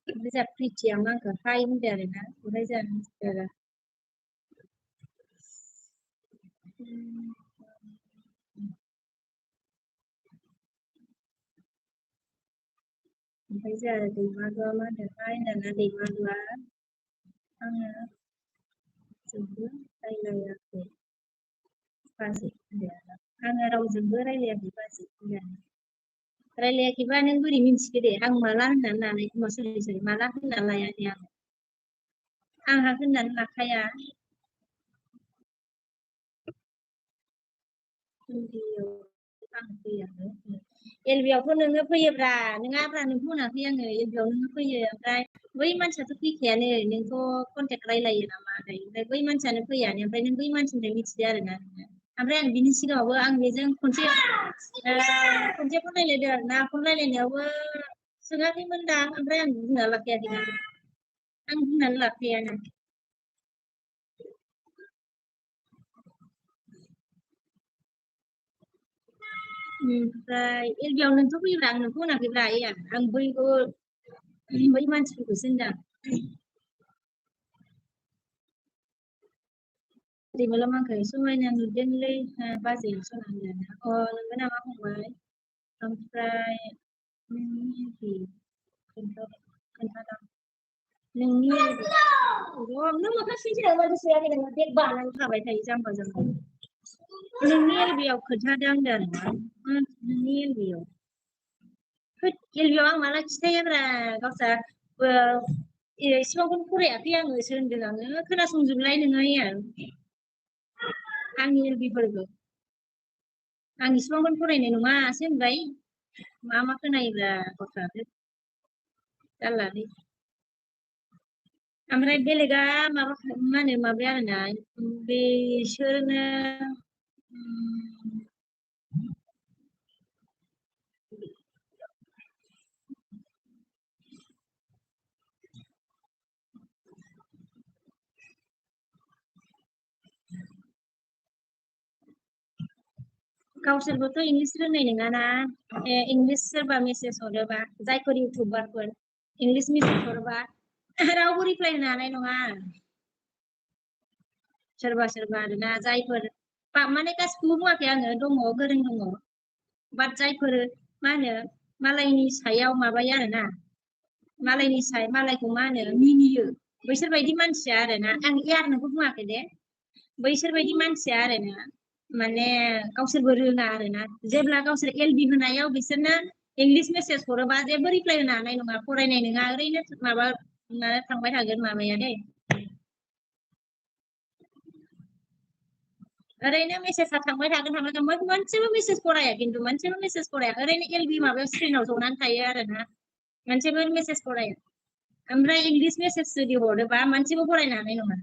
ओमफ्राय जोंहा प्रिथिया मा होनखो हाय होनदों आरोना ओमफ्राय जोंहा Bây giờ thì mà gom á được hai là nó đi mà gom ăn sungguh đây là pasti ya ang raw sungguh đây là di pasti ya Australia kiba nang guri min sikide ang malah nan nan maksud malah nan la ya ang hakin nan la kaya ang tiya Elbiयाव थ' नोङो फैयोब्रा नङाब्रा नों बुंना फै आङो एलबियाव नोङो फैयो ओमफ्राय बै मानसियाथ' फैखायानो नोंथ' कन्टेक्ट रायलायो नामा ओमफ्राय बै मानसियानो फैयानो ओमफ्राय नों बै मानसिनिफ्राय मिथिदो आरोना ओमफ्राय आं बिनि सिगाङावबो आं बेजों खनसे फन रायलायदों आरोना फन रायलायनायावबो सोङाखैमोनदां ओमफ्राय आं बुंना लाखायाखैना आं बुंनानै लाखायानो ओमफ्राय एलबियाव नोंथ' फैयोब्रा आं नोंखौ होनाखैब्रा आं बै मानसिफोरखौसो होनदां ओरैबालाम आंखौ समायना नुदोंलै बाजैया सनालिया नंगौ नामा फंबाय ओमफ्राय नोंनि खोन्थादों नोंनि नों मोखां सिनसिनायाव माथो सोयाखै नोङो बेग बानानै थाबाय थायो जाम्बा जाम्बा नोंनि एलबियाव खोन्थादों होनदों आरोना नोंनि एलबियाव एलबियाव आं माला खिथायाब्रा गावसा इसिबांखौनो फरायाखै आङोसो होनदों आङो खोनासंजोबलाय नोङो आंनि एलबिफोरखौ आं इसिबांखौनो फरायनाय नङासो होनबाय मा खोनायोब्रा गथ'आबो जारलालै ओमफ्राय बेलेगा माबा मा होनो माबाया आरोना बिसोरनो गावसोरबोथ' इंलिस रोंनाय नङाना इंलिस सोरबा मेसेज हरोबा जायफोर इउटुबारफोर इंलिस मेसेज हरोबा रावबो रिप्लाय होनो हानाय नङा सोरबा आरोना जायफोर माने गासिखौबो बुङाखै आङो दङ गोरों दङ बाट जायफोर मा होनो मालायनि सायाव माबायो आरोना मालायखौ मा होनो मिनियो बैसोरबायदि मानसिया आरोना आं यारनोबो बुङाखै दे बैसोरबायदि मानसिया आरोना माने गावसोरबो रोङा आरोना जेब्ला गावसोर एलबि होनायाव बिसोरनो इंलिस मेसेज हरोबा जेबो रिप्लाय होनो हानाय नङा फरायनाय नङा ओरैनो माबा थांबाय थागोन माबाया दे ओरैनो मेसेजआ थांबाय थागोन मोनसेबो मेसेज फराया खिन्थु मोनसेबो मेसेज फराया ओरैनो एलबि माबायाव स्क्रिनाव जनानै थायो आरोना मोनसेबो मेसेज फराया ओमफ्राय इंलिस मेसेज जुदि हरोबा मोनसेबो फरायनो हानाय नङा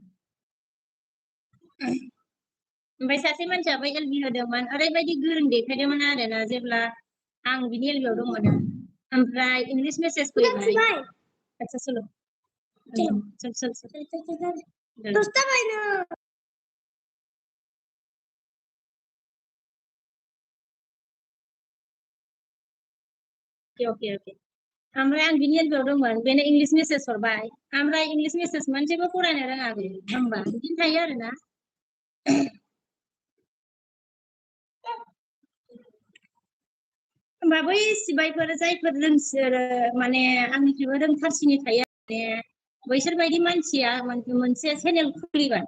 ओमफ्राय सासे मानसियाबो एलबि होदोंमोन ओरैबायदि गोरों देखायदोंमोन आरोना जेब्ला आं बिनि एलबियाव दंमोन ओमफ्राय इंलिस मेसेज फैबाय आচ্ছা चलो चल ओके ओमफ्राय आं बिनि एलबियाव दंमोन बेनो इंलिस मेसेज हरबाय ओमफ्राय इंलिस मेसेज मोनसेबो फरायनो रोङाखै होमबा बिदिनो थायो आरोना होमबा बै सिबायफोर जायफोर रोंसोरो माने आंनिख्रुइबो रोंथारसिनि थायो माने बैसोरबायदि मानसिया मोनसे चेनेल खुलिबाय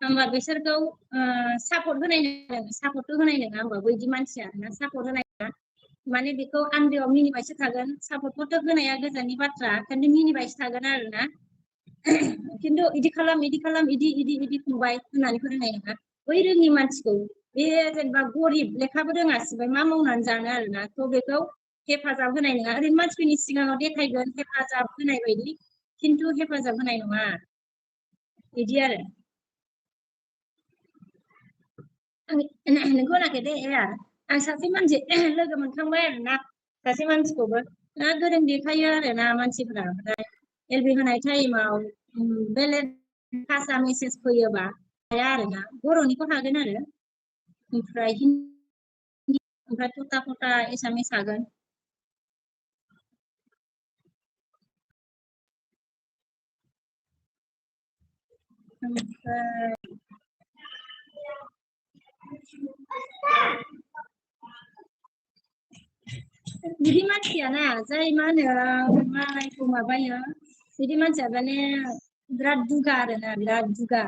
होमबा बिसोरखौ सापर्ट होनाय नङा होमबा बैदि मानसिया सापर्ट होनाय नङा माने बेखौ आन्दोआव मिनिबायसो थागोन सापर्टखौथ' होनाया गोजाननि बाथ्रा खिन्थु मिनिबायसो थागोन आरोना खिन्थु इदि खालाम इदि फंबाय होननानै फोरोंनाय नङा बै रोङि मानसिखौ बे जेनेबा गरिब लेखाबो रोङासिबाय मा मावनानै जानो आरोना थ' बेखौ हेफाजाब होनाय नङा ओरैनो मानसिफोरनि सिगाङाव देखायगोन हेफाजाब होनाय बायदि खिन्थु हेफाजाब होनाय नङा बिदि आरो नोंखौ होनाखै दे आं सासे मानसि लोगो मोनखांबाय आरोना सासे मानसिखौबो गोरों देखायो आरोना मानसिफोरा ओमफ्राय एलबि होनाय टाइमाव बेलेग भाषा मेसेज फैयोबा हाया आरोना बर'निखौ हागोन आरो ओमफ्राय थथा फथा एसामिस हागोन ओमफ्राय बिदि मानसियाना जाय मा होनो मालायखौ माबायो बिदि मानसिया माने बिराद दुगा आरोना बिराद दुगा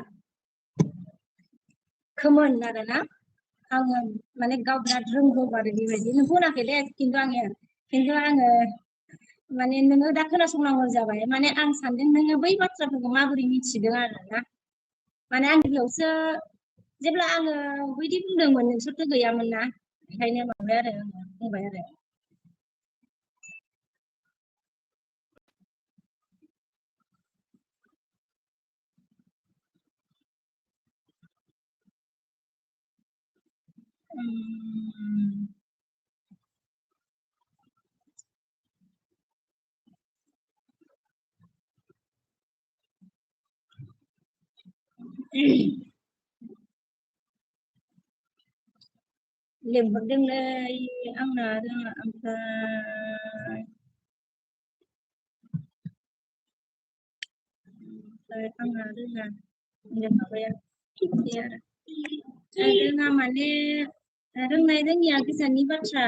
खोमोन आरोना आङो माने गाव बिराद रोंगौ आरो बेबायदि नों बुङाखै दे खिन्थु आङो माने नोङो दा खोनासंनांगौ जाबाय माने आं सानदों नोङो बै बाथ्राफोरखौ माबोरै मिथिदों आरोना माने आं गिबियावसो जेब्ला आङो बैदि बुंदोंमोन नोंसोरथ' गैयामोन ना ओंखायनो माबाय आरो आङो बुंबाय आरो लेंहरदोंलै आंना रोङा ओमफ्राय आंना रोङा माबाया खिन्थिया रोङा माने रोंनाय रोङिया गोजाननि बाथ्रा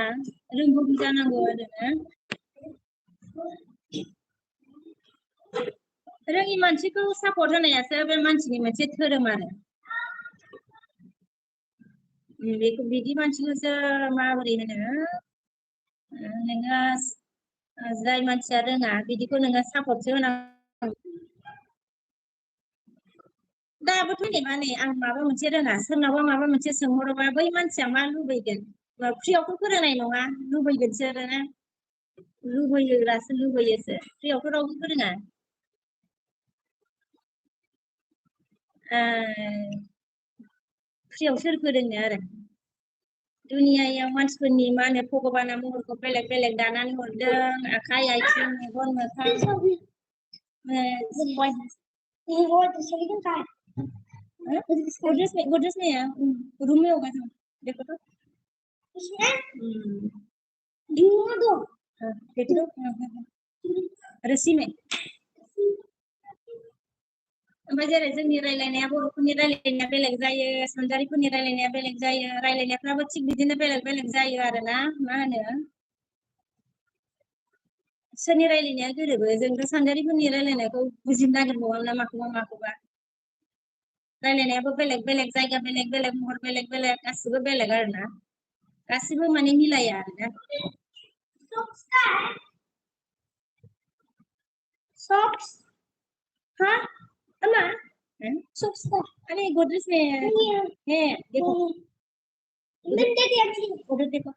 रोंगौबो जानांगौ आरोना रोङि मानसिखौ सापर्ट होनायासो बे मानसिनि मोनसे धोरोम आरो बेखौ बिदि मानसिखौसो माबोरै होनो नोङो जाय मानसिया रोङा बिदिखौ नोङो सापर्टसो होनांगौ दाबोथ' जेनेबा नै आं माबा मोनसे रोङा सोरनावबा माबा मोनसे सोंहरोबा बै मानसिया मा लुबैगोन फ्रियावथ' फोरोंनाय नङा लुबैगोनसो आरोना लुबैयोसो फ्रियावथ' रावबो फोरोङा फ्रियाव सोर फोरोंनो आरो दुनियायाव मानसिफोरनि मा होनो भगबाना महरखौ बेलेग बेलेग दानानै हरदों आखाइ आथिं मेगन मोखां गोड्रेस नहीं है रूम में होगा था देखो तो दो देखो रस्सी में ओमफ्राय जेरै जोंनि रायलायनाया बर'फोरनि रायलायनाया बेलेग जायो सानजारिफोरनि रायलायनाया बेलेग जायो रायलायनायफ्राबो थिग बिदिनो बेलेग बेलेग जायो आरोना मा होनो सोरनि रायलायनाया गोरोबो जोंथ' सानजारिफोरनि रायलायनायखौ बुजिनो नागिरबावा ना माखौबा रायलायनायाबो बेलेग बेलेग जायगा बेलेग बेलेग महर बेलेग बेलेग गासिबो बेलेग आरोना गासिबो माने मिलाया आरोना सॉक्स हाँ अम्मा सॉक्स अरे गोदरेज में है देखो उधर देखो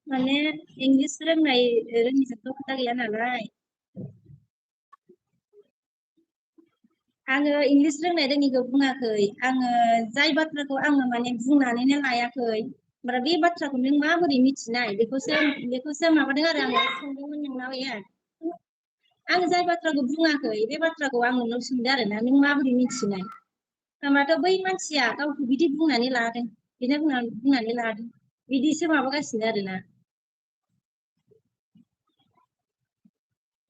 माने इंग्लिश रोङिजोंथ' खोथा गैया नालाय आङो इंग्लिश रोंनाय रोङिखौ बुङाखै आङो जाय बाथ्राखौ आङो माने बुंनानैनो लायाखै ओमफ्राय बे बाथ्राखौ नों माबोरै मिथिनाय बेखौसो माबादों आरो आङो सोंदोंमोन नोंनाव आं जाय बाथ्राखौ बुङाखै बे बाथ्राखौ आं नोंनाव सोंदों आरोना नों माबोरै मिथिनाय होमबाथ' बै मानसिया गावखौ बिदि बुंनानै लादों बिदिनो बुंनानै लादों बिदिसो माबागासिनो आरोना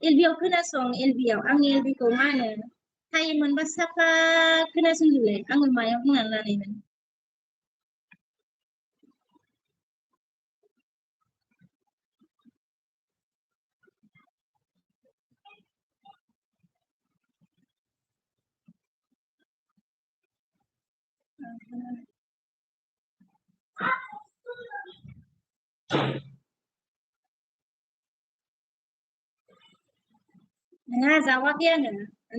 एलबियाव खोनासं एलबियाव आंनि एलबिखौ मा होनो टाइम मोनबा साफा खोनासंजोबलाय आङो मायाव बुंनानै लानायमोन नङा जावाखै आङो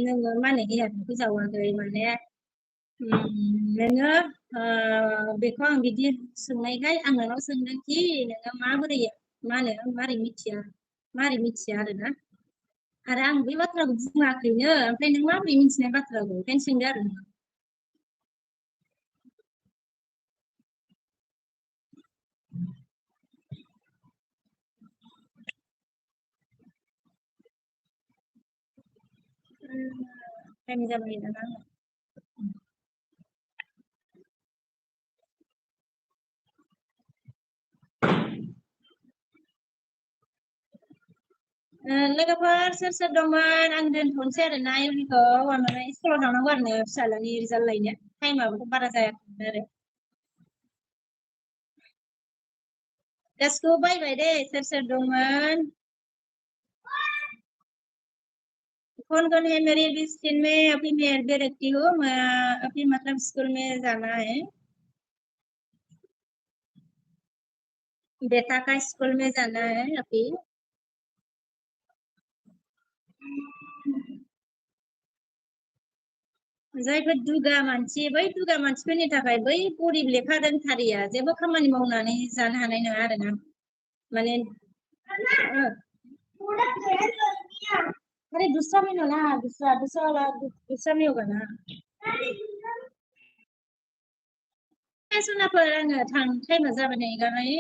नोङो मा होनो एयारखौ जावाखै माने नोङो बेखौ आं बिदि सोंनायखाय आं नोंनाव सोंदोंखि नोङो माबोरै मा होनो मारै मिथिया आरोना आरो आं बे बाथ्राखौ बुङाखैनो ओमफ्राय नों माबोरै मिथिनाय बाथ्राखौ ओंखायनो सोंदों आरो टाइम जाबाय दाना लोगोफोर सोर दंमोन आं दोनथ'नोसै आरोना इउनिखौ माने स्कुलाव थांनांगौ आरो फिसाज्लानि रिजाल्ट लायनो टाइमाबोथ' बारा जायाखैमोन आरो गासिखौबो बायबाय दे सोर सोर दंमोन कौन है मेरी लिस्ट में अभी मैं भी रखती हूँ अभी मतलब स्कूल में जाना है बेटा का स्कूल में जाना है अभी जायफोर दुगा मानसि बै दुगा मानसिफोरनि थाखाय बै गरिब लेखा रोंथारिया जेबो खामानि मावनानै जानो हानाय नङा आरोना माने अरे दूसरा में ना दूसरा वाला दूसरा में होगा ना सुनाफोर आङो टाइमा जाबाय नै गानाय